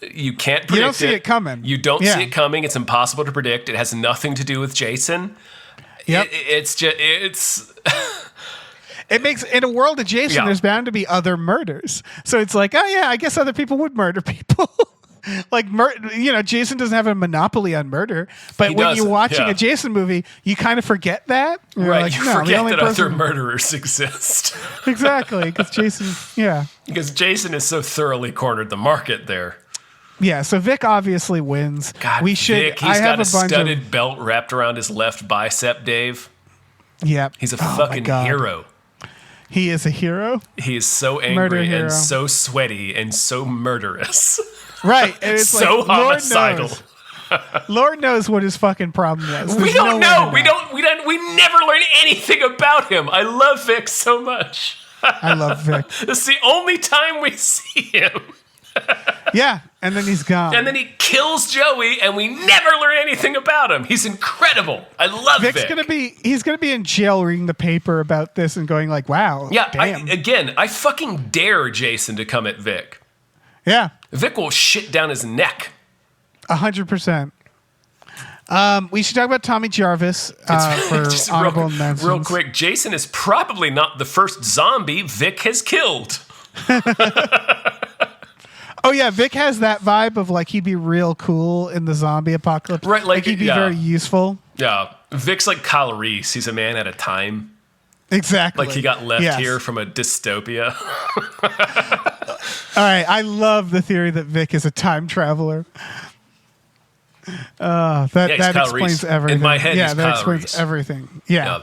you can't predict it. You don't see it coming. You don't see it coming. It's impossible to predict. It has nothing to do with Jason. Yep. It's it makes in a world of Jason, there's bound to be other murders. So it's I guess other people would murder people. Jason doesn't have a monopoly on murder, but when you're watching a Jason movie, you kind of forget that. Right, you forget that other murderers exist. Exactly, because Jason, because Jason has so thoroughly cornered the market there. Yeah, so Vic obviously wins. God, we should. Vic, he's got a studded belt wrapped around his left bicep, Dave. Yeah. He's a fucking hero. He is a hero. He is so angry and so sweaty and so murderous. Right. And it's so homicidal. Lord knows what his fucking problem was. We don't know. We never learn anything about him. I love Vic so much. I love Vic. It's the only time we see him. Yeah, and then he's gone. And then he kills Joey, and we never learn anything about him. He's incredible. I love Vic. He's gonna be in jail reading the paper about this and going like, "Wow, yeah." damn. I fucking dare Jason to come at Vic. Yeah, Vic will shit down his neck. 100%. We should talk about Tommy Jarvis for honorable mentions. Real quick, Jason is probably not the first zombie Vic has killed. Oh yeah, Vic has that vibe of like he'd be real cool in the zombie apocalypse. Right, like he'd be very useful. Yeah, Vic's like Kyle Reese. He's a man at a time. Exactly. Like he got left here from a dystopia. All right, I love the theory that Vic is a time traveler. That explains Reese. everything. In my head, that Kyle explains Reese. everything. Yeah.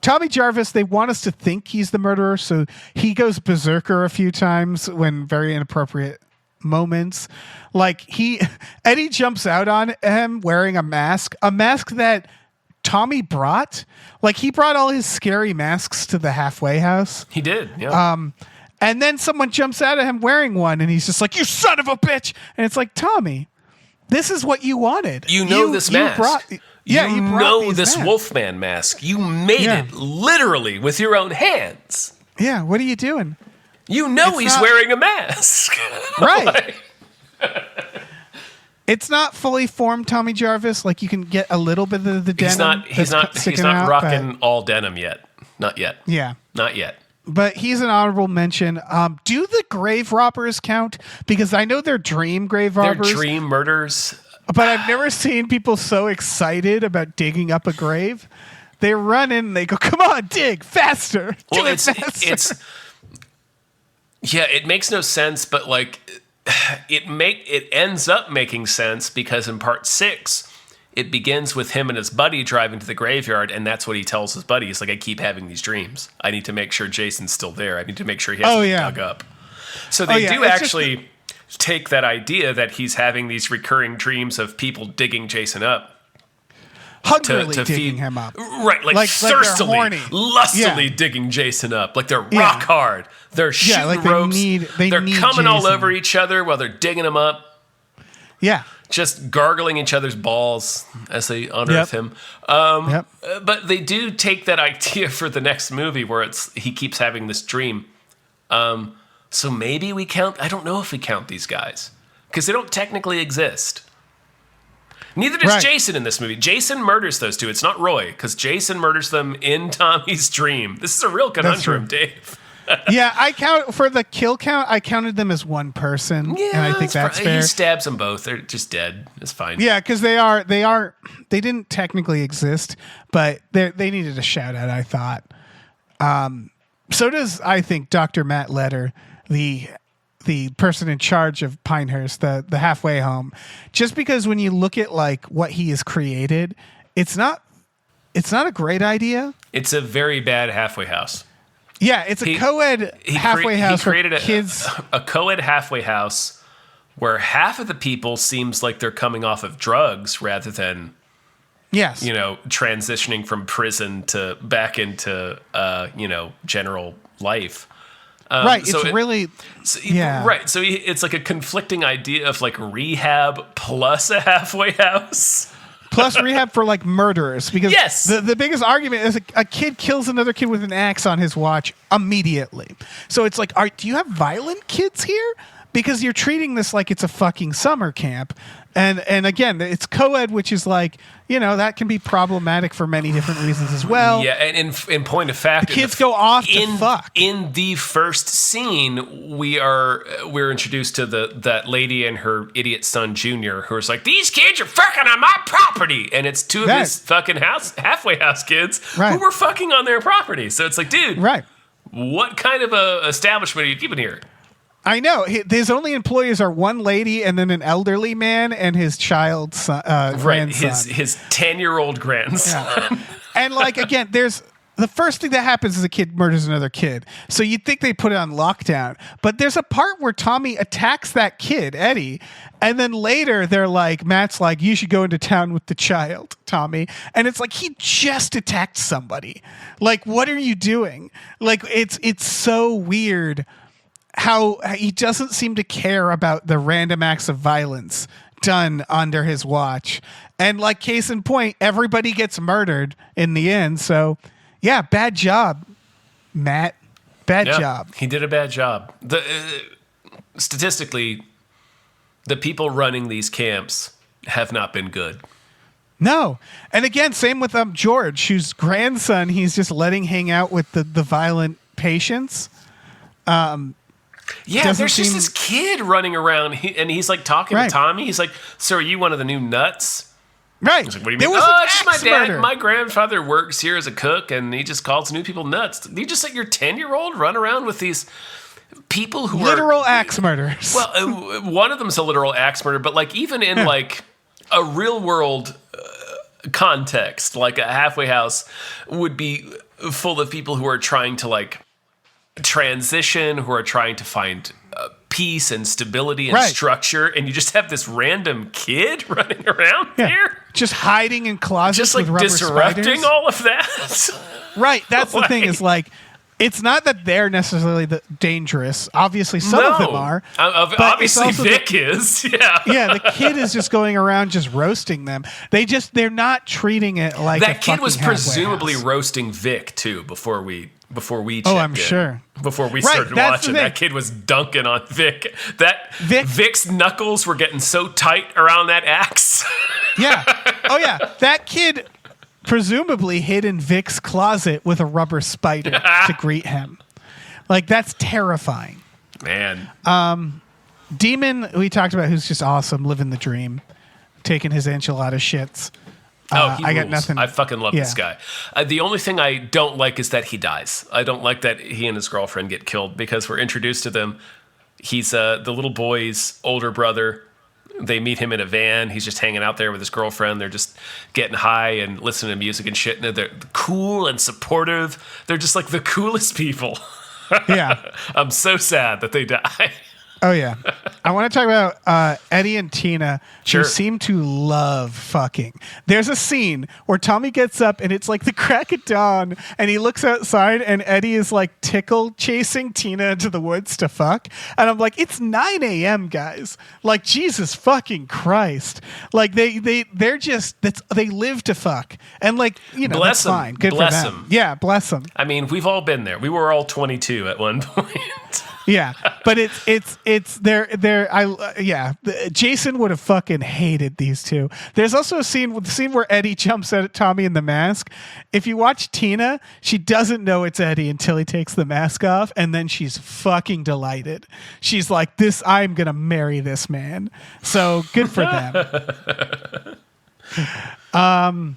Tommy Jarvis, they want us to think he's the murderer, so he goes berserker a few times when very inappropriate moments. Like Eddie jumps out on him wearing a mask that Tommy brought. Like he brought all his scary masks to the halfway house. He did, yeah. And then someone jumps out at him wearing one, and he's just like, "You son of a bitch!" And it's like, Tommy, this is what you wanted. You know this mask. You know this Wolfman mask. You made it literally with your own hands. Yeah, what are you doing? You know he's wearing a mask. Right. It's not fully formed Tommy Jarvis. Like you can get a little bit of the denim. He's not rocking all denim yet. Not yet. Yeah. Not yet. But he's an honorable mention. Do the grave robbers count? Because I know they're dream grave robbers. They're dream murders. But I've never seen people so excited about digging up a grave. They run in and they go, "Come on, dig faster." Well, it makes no sense, but like it ends up making sense because in part 6, it begins with him and his buddy driving to the graveyard, and that's what he tells his buddy. He's like, "I keep having these dreams. I need to make sure Jason's still there. I need to make sure he hasn't been dug up." So they do actually take that idea that he's having these recurring dreams of people digging Jason up. Hungrily digging him up. Right, like thirstily, lustily digging Jason up. Like they're rock hard. They're shooting ropes. They're coming Jason all over each other while they're digging him up. Yeah. Just gargling each other's balls as they unearth him. But they do take that idea for the next movie where he keeps having this dream. So maybe we count... I don't know if we count these guys. Because they don't technically exist. Neither does Jason in this movie. Jason murders those two. It's not Roy, because Jason murders them in Tommy's dream. This is a real conundrum, Dave. Yeah, I count... For the kill count, I counted them as one person. Yeah, and I think that's fair. He stabs them both. They're just dead. It's fine. Yeah, because they didn't technically exist, but they needed a shout-out, I thought. So does, I think, Dr. Matt Letter, the person in charge of Pinehurst, the halfway home, just because when you look at like what he has created, it's not a great idea. It's a very bad halfway house. Yeah, it's a co-ed halfway house. He created a co-ed halfway house where half of the people seems like they're coming off of drugs rather than transitioning from prison to back into general life. Right. So Right. So it's like a conflicting idea of like rehab plus a halfway house. Plus rehab for like murderers. Because the biggest argument is a kid kills another kid with an axe on his watch immediately. So it's like, do you have violent kids here? Because you're treating this like it's a fucking summer camp. And again, it's co-ed, which is like, that can be problematic for many different reasons as well. Yeah, and in point of fact, the kids go off to fuck. In the first scene, we're introduced to that lady and her idiot son Junior, who is like, "These kids are fucking on my property," and it's two of his fucking halfway house kids who were fucking on their property. So it's like, dude, what kind of a establishment are you keeping here? I know. His only employees are one lady and then an elderly man and his child's grandson. His 10-year-old grandson. Yeah. And like, again, there's the first thing that happens is a kid murders another kid. So you'd think they put it on lockdown. But there's a part where Tommy attacks that kid, Eddie. And then later they're like, Matt's like, you should go into town with the child, Tommy. And it's like, he just attacked somebody. Like, what are you doing? Like, it's so weird how he doesn't seem to care about the random acts of violence done under his watch. And like, case in point, everybody gets murdered in the end. So yeah, bad job, Matt. Bad job. He did a bad job. Statistically, the people running these camps have not been good. No. And again, same with George, whose grandson he's just letting hang out with the violent patients. Yeah, there's just this kid running around, and he's like talking to Tommy. He's like, "So are you one of the new nuts?" Right. He's like, what do you mean? Oh, it's just my dad. My grandfather works here as a cook, and he just calls new people nuts. You just let your 10-year-old run around with these people who literal axe murderers. Well, one of them's a literal axe murder, but like even in like a real world context, like a halfway house would be full of people who are trying to like transition, who are trying to find peace and stability and structure, and you just have this random kid running around there, just hiding in closets, just like with rubber disrupting spiders. All of that. Right, that's the thing. Is like, it's not that they're necessarily dangerous. Obviously, some of them are. Obviously, Vic is. Yeah. Yeah, the kid is just going around just roasting them. They're not treating it like that kid was presumably roasting Vic too before we checked I'm sure. Before we started watching, that kid was dunking on Vic. Vic's knuckles were getting so tight around that axe. Yeah. Oh yeah, that kid presumably hid in Vic's closet with a rubber spider to greet him. Like, that's terrifying. Man. Demon, we talked about, who's just awesome, living the dream, taking his enchilada shits. I got nothing. I fucking love this guy. The only thing I don't like is that he dies. I don't like that he and his girlfriend get killed because we're introduced to them. He's the little boy's older brother. They meet him in a van. He's just hanging out there with his girlfriend. They're just getting high and listening to music and shit. And they're cool and supportive. They're just like the coolest people. Yeah. I'm so sad that they die. Oh, yeah. I want to talk about Eddie and Tina, who seem to love fucking. There's a scene where Tommy gets up and it's like the crack of dawn and he looks outside and Eddie is like chasing Tina into the woods to fuck. And I'm like, it's 9 a.m., guys. Like, Jesus fucking Christ. Like, they're just, they live to fuck. And like, you know, that's fine. Good for them. Bless them. Yeah, bless them. I mean, we've all been there. We were all 22 at one point. Yeah, but Jason would have fucking hated these two. There's also a scene where Eddie jumps at Tommy in the mask. If you watch Tina, she doesn't know it's Eddie until he takes the mask off, and then she's fucking delighted. She's like, I'm gonna marry this man. So good for them. Apparently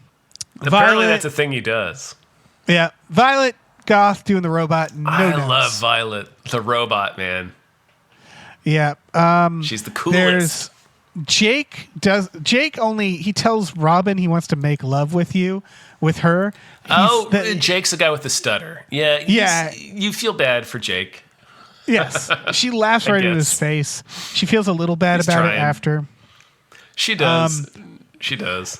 Violet, that's a thing he does. Yeah, Violet Goth doing the robot. I love Violet, the robot, man. Yeah. She's the coolest. There's Jake he tells Robin he wants to make love with her. Jake's the guy with the stutter. Yeah. Yeah. You feel bad for Jake. Yes. She laughs right in his face. She feels a little bad about it after. She does. She does.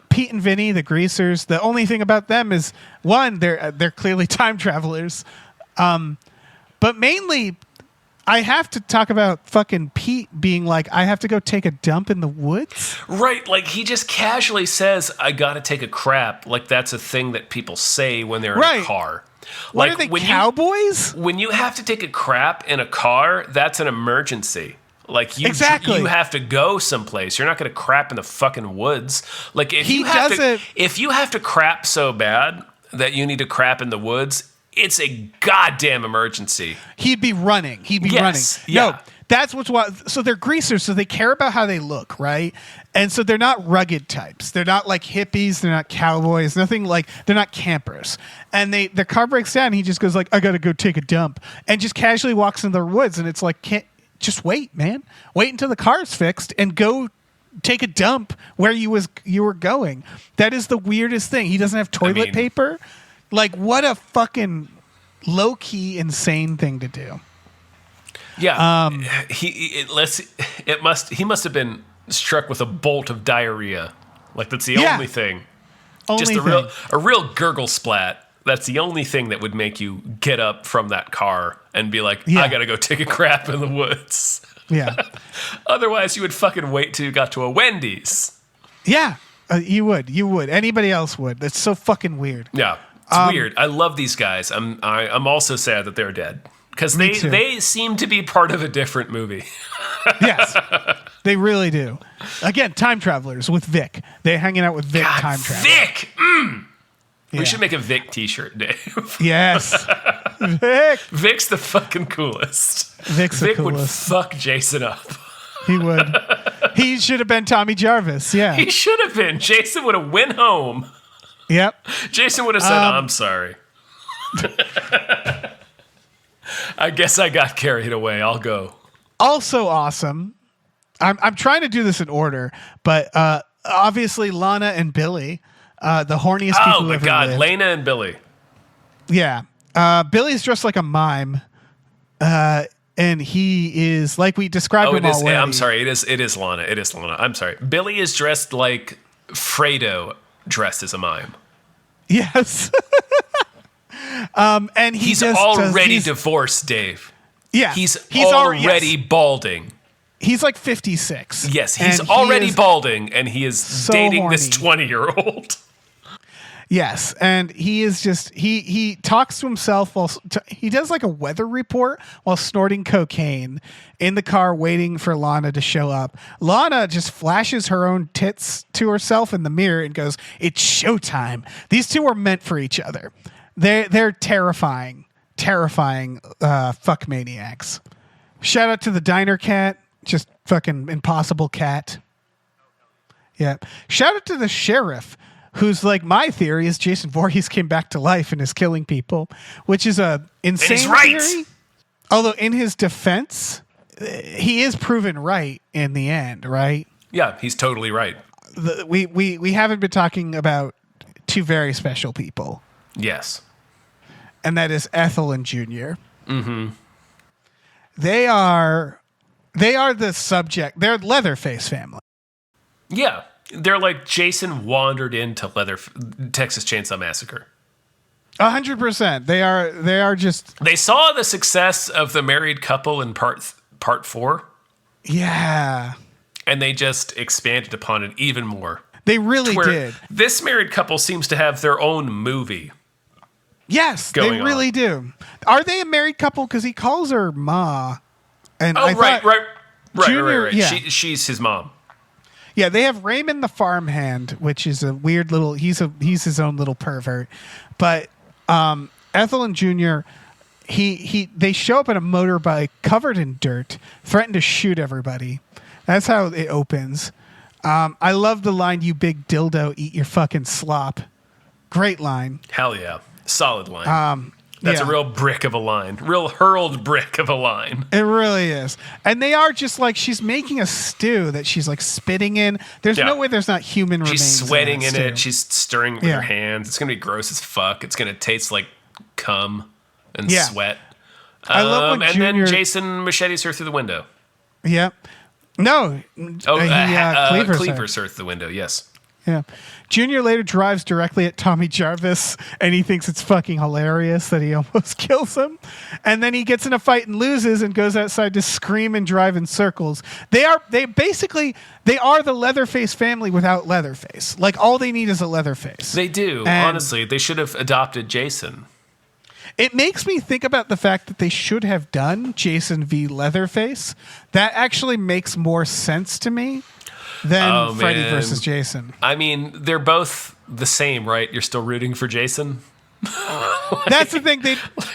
Pete and Vinny, the greasers. The only thing about them is, one, they're clearly time travelers, but mainly, I have to talk about fucking Pete being like, I have to go take a dump in the woods. Right, like he just casually says, "I gotta take a crap." Like that's a thing that people say when they're in a car. What are they, cowboys? When you have to take a crap in a car, that's an emergency. Like you have to go someplace. You're not going to crap in the fucking woods. Like if you have to crap so bad that you need to crap in the woods, it's a goddamn emergency. He'd be running. Yeah. No, That's what's what. So they're greasers, so they care about how they look, right? And so they're not rugged types. They're not like hippies. They're not cowboys. Nothing like. They're not campers. And the car breaks down. And he just goes like, "I gotta go take a dump," and just casually walks into the woods. And it's like, can't just wait, man. Wait until the car's fixed and go take a dump where you were going. That is the weirdest thing. He doesn't have toilet paper. Like, what a fucking low key insane thing to do. Yeah, he must have been struck with a bolt of diarrhea. Like, that's the only thing. Just a real gurgle splat. That's the only thing that would make you get up from that car and be like, I gotta go take a crap in the woods. Yeah. Otherwise, you would fucking wait till you got to a Wendy's. Yeah, you would. Anybody else would. That's so fucking weird. Yeah, it's weird. I love these guys. I'm also sad that they're dead. Because they seem to be part of a different movie. Yes, they really do. Again, time travelers with Vic. They're hanging out with Vic. God, time travelers. Vic! Yeah. We should make a Vic t-shirt, Dave. Yes. Vic! Vic's the fucking coolest. Vic would fuck Jason up. He would. He should have been Tommy Jarvis, yeah. He should have been. Jason would have went home. Yep. Jason would have said, I'm sorry. I guess I got carried away. I'll go. Also awesome. I'm trying to do this in order, but obviously Lana and Billy, the horniest people who ever lived. Oh my God, Lana and Billy. Yeah. Billy's dressed like a mime, and he is, like we described him already. I'm sorry, it is Lana. It is Lana. I'm sorry. Billy is dressed like Fredo dressed as a mime. Yes. And he's already divorced, Dave. Yeah. He's already balding. He's like 56. Yes, he's already balding, and he is dating this 20-year-old. Yes, and he is just he talks to himself while he does like a weather report while snorting cocaine in the car waiting for Lana to show up. Lana just flashes her own tits to herself in the mirror and goes, "It's showtime." These two are meant for each other. They're terrifying fuck maniacs. Shout out to the diner cat, just fucking impossible cat. Yeah. Shout out to the sheriff, who's like, my theory is Jason Voorhees came back to life and is killing people, which is a insane theory. Although in his defense, he is proven right in the end, right? Yeah, he's totally right. We haven't been talking about two very special people. Yes. And that is Ethel and Junior. Mm-hmm. They are the subject. They're Leatherface family. Yeah. They're like Jason wandered into Texas Chainsaw Massacre. 100%. They are just... They saw the success of the married couple in part 4. Yeah. And they just expanded upon it even more. They really did. This married couple seems to have their own movie. Yes, they really do. Are they a married couple? Because he calls her Ma. And right. Junior, right. Yeah. She's his mom. Yeah, they have Raymond the farmhand, which is a weird little... He's his own little pervert. But Ethel and Junior, they show up in a motorbike covered in dirt, threaten to shoot everybody. That's how it opens. I love the line, "You big dildo, eat your fucking slop." Great line. Hell yeah. Solid line. That's a real brick of a line. Real hurled brick of a line. It really is. And they are just like, she's making a stew that she's like spitting in. There's no way there's not human remains. She's sweating in it. She's stirring it with her hands. It's going to be gross as fuck. It's going to taste like cum and sweat. I love when then Jason machetes her through the window. Yeah. No. Cleavers her through the window, yes. Yeah. Junior later drives directly at Tommy Jarvis, and he thinks it's fucking hilarious that he almost kills him. And then he gets in a fight and loses and goes outside to scream and drive in circles. They are the Leatherface family without Leatherface. Like, all they need is a Leatherface. They do. And honestly, they should have adopted Jason. It makes me think about the fact that they should have done Jason v. Leatherface. That actually makes more sense to me than Freddy versus Jason. I mean, they're both the same, right? You're still rooting for Jason? That's the thing.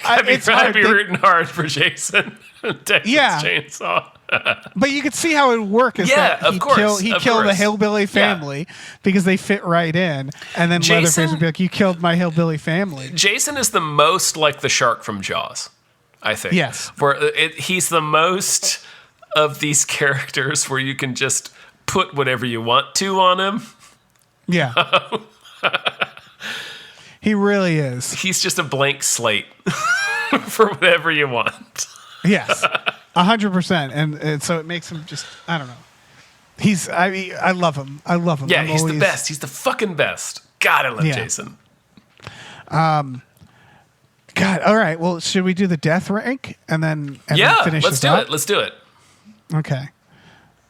I'd be rooting hard for Jason. Texas Chainsaw. But you could see how it would work. Is Yeah, that of course. He'd kill the hillbilly family because they fit right in. And then Leatherface would be like, you killed my hillbilly family. Jason is the most like the shark from Jaws, I think. Yes. He's the most of these characters where you can just put whatever you want to on him. Yeah. He really is. He's just a blank slate for whatever you want. Yes. 100%. And so it makes him just, I don't know. I love him. I love him. Yeah, he's the best. He's the fucking best. God, I love Jason. God, all right. Well, should we do the death rank and then finish let's this up? Let's do it. Okay.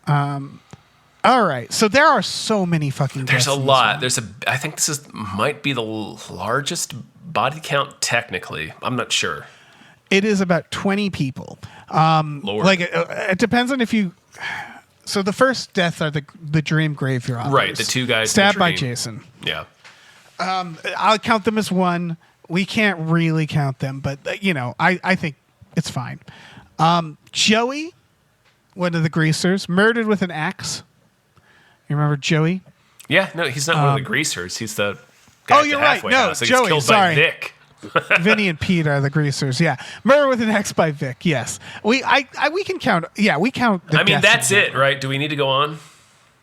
All right. So there are so many fucking deaths. There's a lot. I think this might be the largest body count technically. I'm not sure. It is about 20 people. Lord. Like it depends on if you. So the first deaths are the dream graveyard. Right, the two guys stabbed by Jason. Yeah. I'll count them as one. We can't really count them, but I think it's fine. Joey, one of the greasers, murdered with an axe. You remember Joey? Yeah, no, he's not one of the greasers. He's the guy you're right. No, house. Joey. Killed sorry, by Vic. Vinny and Pete are the greasers. Yeah, murder with an axe by Vic. Yes, we can count. Yeah, we count. That's it, right? Do we need to go on?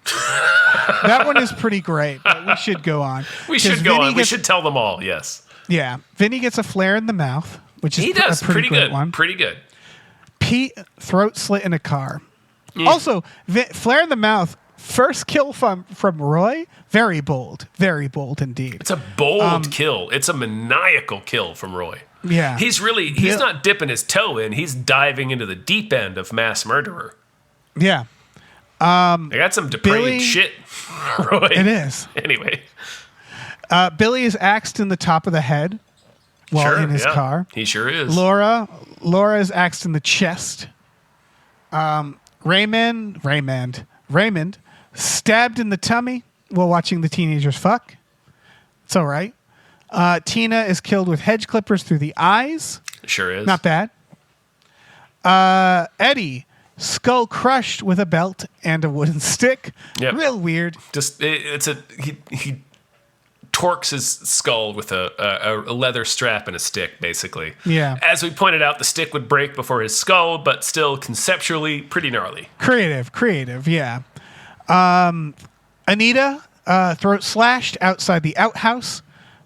That one is pretty great, but we should go on. We should go on. We should tell them all. Yes. Yeah, Vinny gets a flare in the mouth, which is a pretty good one. Pretty good. Pete throat slit in a car. Also, flare in the mouth. First kill from Roy. Very bold indeed. It's a bold kill. It's a maniacal kill from Roy. Yeah, he's not dipping his toe in. He's diving into the deep end of mass murderer. Yeah. I got some depraved shit, Roy. It is. Anyway. Billy is axed in the top of the head while in his car. He sure is. Laura is axed in the chest. Raymond stabbed in the tummy while watching the teenagers fuck. It's all right. Tina is killed with hedge clippers through the eyes. Sure is. Not bad. Eddie, skull crushed with a belt and a wooden stick. Yep. Real weird. Just he torques his skull with a leather strap and a stick, basically. Yeah. As we pointed out, the stick would break before his skull, but still conceptually pretty gnarly. Creative, yeah. Anita, throat slashed outside the outhouse.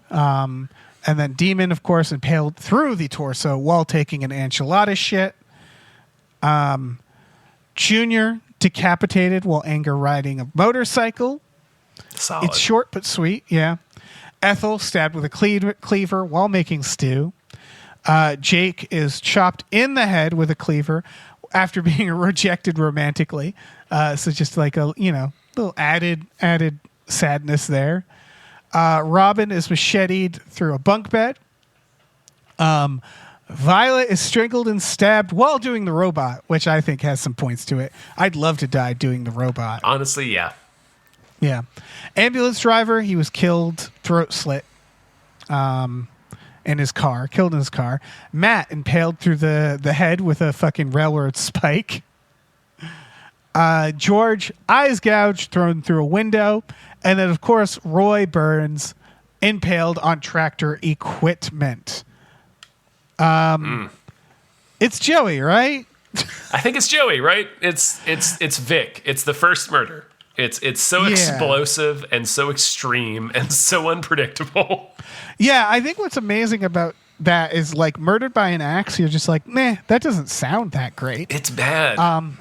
And then Demon, of course, impaled through the torso while taking an enchilada shit. Junior decapitated while anger riding a motorcycle. Solid. It's short but sweet, yeah. Ethel stabbed with a cleaver while making stew. Jake is chopped in the head with a cleaver after being rejected romantically. So just like a little added sadness there. Robin is macheted through a bunk bed. Violet is strangled and stabbed while doing the robot, which I think has some points to it. I'd love to die doing the robot. Honestly, yeah. Yeah. Ambulance driver, he was killed, throat slit in his car, killed in his car. Matt impaled through the head with a fucking railroad spike. George, eyes gouged, thrown through a window. And then, of course, Roy Burns impaled on tractor equipment. It's Joey, right? I think it's Joey, right? It's Vic. It's the first murder. It's so explosive and so extreme and so unpredictable. Yeah, I think what's amazing about that is like murdered by an axe, you're just like, meh, that doesn't sound that great. It's bad.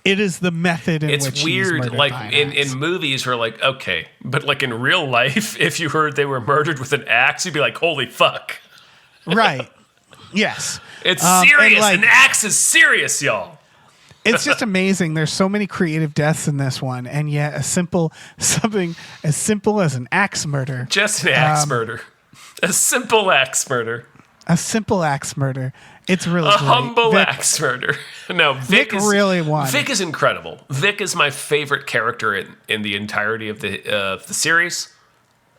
It is the method in which it's weird. Like in movies, we're like, okay, but like in real life, if you heard they were murdered with an axe, you'd be like, holy fuck. Right. Yes. It's serious. An axe is serious, y'all. It's just amazing. There's so many creative deaths in this one, and yet something as simple as an axe murder. Just an axe murder. A simple axe murder. A simple axe murder. It's really great. Humble axe murder. No, Vic is really won. Vic is incredible. Vic is my favorite character in the entirety of the series.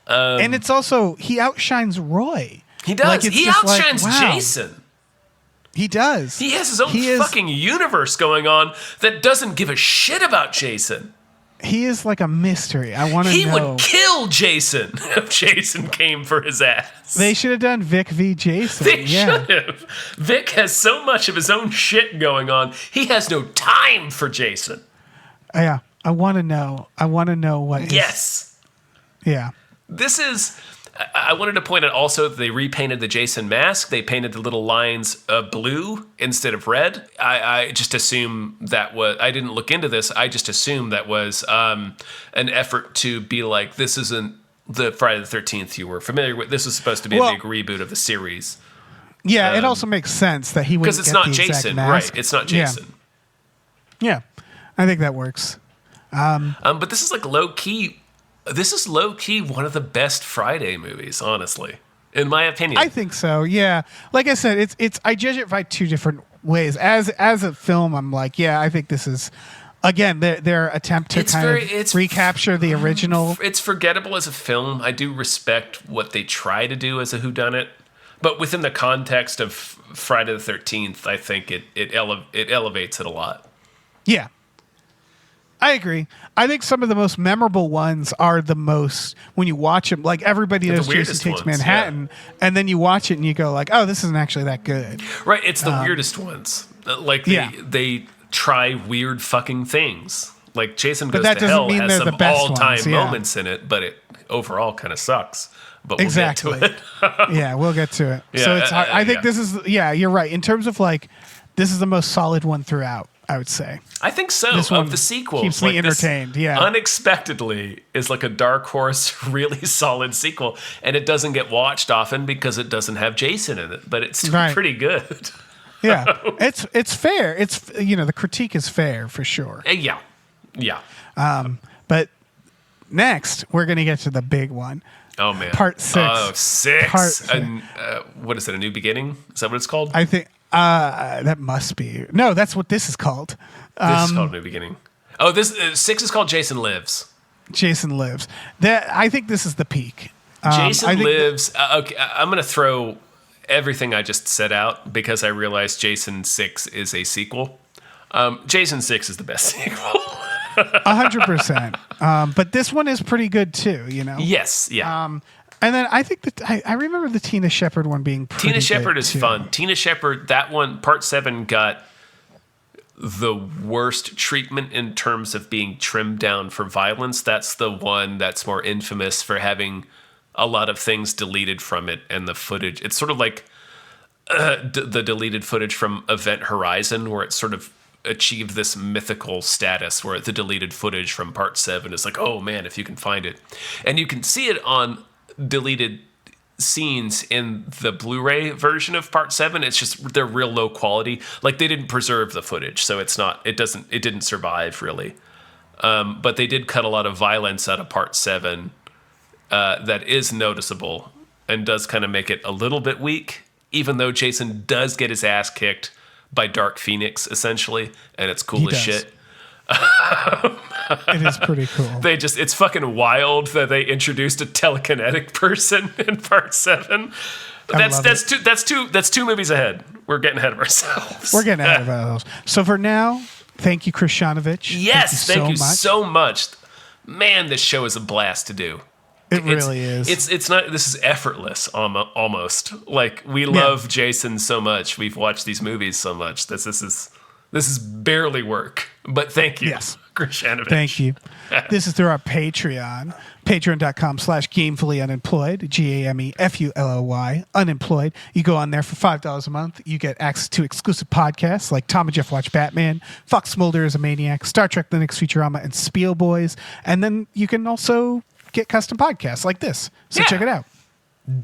And it's also he outshines Roy. He does. He outshines Jason. He does. He has his own fucking universe going on that doesn't give a shit about Jason. He is like a mystery. I want to know. He would kill Jason if Jason came for his ass. They should have done Vic v. Jason. They should have. Vic has so much of his own shit going on. He has no time for Jason. Yeah. I want to know. I want to know what. Yes. Yeah. This is. I wanted to point out also that they repainted the Jason mask. They painted the little lines blue instead of red. I just assume that was... I didn't look into this. I just assumed that was an effort to be like, this isn't the Friday the 13th you were familiar with. This was supposed to be a big reboot of the series. Yeah, it also makes sense that he would because it's not Jason, right? It's not Jason. Yeah. I think that works. But this is like low-key... This is low-key one of the best Friday movies, honestly, in my opinion. I think so, yeah. Like I said, it's I judge it by two different ways. As a film, I'm like, yeah, I think this is, again, their attempt to recapture the original. It's forgettable as a film. I do respect what they try to do as a whodunit, but within the context of Friday the 13th, I think it elevates it a lot. Yeah. I agree. I think some of the most memorable ones are the most, when you watch them, like everybody knows Jason Takes Manhattan, and then you watch it and you go like, oh, this isn't actually that good. Right, it's the weirdest ones. Like they try weird fucking things. Like Jason Goes to Hell has some all-time moments in it, but it overall kind of sucks. But we'll get to it. Yeah, we'll get to it. Yeah, so it's hard. I think this is, you're right. In terms of like, this is the most solid one throughout, I would say. I think so. This of the sequels, keeps me entertained. Yeah, Unexpectedly is like a dark horse, really solid sequel, and it doesn't get watched often because it doesn't have Jason in it, but it's still pretty good. Yeah, it's fair. It's the critique is fair for sure. Yeah. But next we're gonna get to the big one. Oh man, Part 6. Oh, 6. What is it? A New Beginning? Is that what it's called? I think. That must be. No, that's what this is called. This is called New Beginning. Oh, this 6 is called Jason Lives. Jason Lives. I think this is the peak. Jason Lives. Okay, I'm going to throw everything I just set out because I realized Jason 6 is a sequel. Jason 6 is the best sequel. 100%. But this one is pretty good too, Yes, yeah. And then I think that I remember the Tina Shepard one being pretty Tina Shepard is too. fun. Tina Shepard, that one, Part 7 got the worst treatment in terms of being trimmed down for violence. That's the one that's more infamous for having a lot of things deleted from it and the footage. It's sort of like the deleted footage from Event Horizon, where it sort of achieved this mythical status where the deleted footage from Part 7 is like, oh man, if you can find it. And you can see it on deleted scenes in the Blu-ray version of Part 7. It's just they're real low quality. Like they didn't preserve the footage, so it didn't survive really. But they did cut a lot of violence out of Part 7 that is noticeable and does kind of make it a little bit weak, even though Jason does get his ass kicked by Dark Phoenix essentially, and it's cool as shit. It is pretty cool. It's fucking wild that they introduced a telekinetic person in Part 7. That's two movies ahead. We're getting ahead of ourselves. We're getting ahead of ourselves. So for now, thank you, Krishnanovich. Yes, thank you so much. Man, this show is a blast to do. It really is. It's not. This is effortless, almost. Like we love Jason so much. We've watched these movies so much. This is barely work. But thank you. Yes. Krishnanovich. Thank you. This is through our Patreon, patreon.com/gamefullyunemployed, GAMEFULLY, unemployed. You go on there for $5 a month. You get access to exclusive podcasts like Tom and Jeff Watch Batman, Fox Mulder is a Maniac, Star Trek The Next Futurama, and Spiel Boys. And then you can also get custom podcasts like this. So check it out.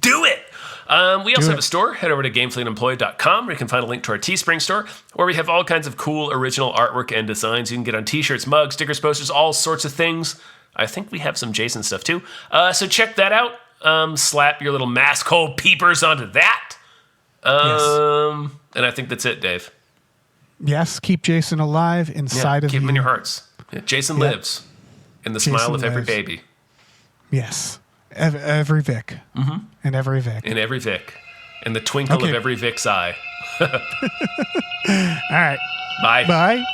Do it. We also have a store. Head over to gamefullyunemployed.com where you can find a link to our Teespring store, where we have all kinds of cool original artwork and designs you can get on t-shirts, mugs, stickers, posters, all sorts of things. I think we have some Jason stuff too. So check that out. Slap your little mask hole peepers onto that. And I think that's it, Dave. Yes, keep Jason alive inside of you. Keep him in your hearts. Yeah, Jason lives in the smile of every baby. Yes. Every Vic. Mm-hmm. And every Vic. In every Vic. In the twinkle of every Vic's eye. All right. Bye. Bye.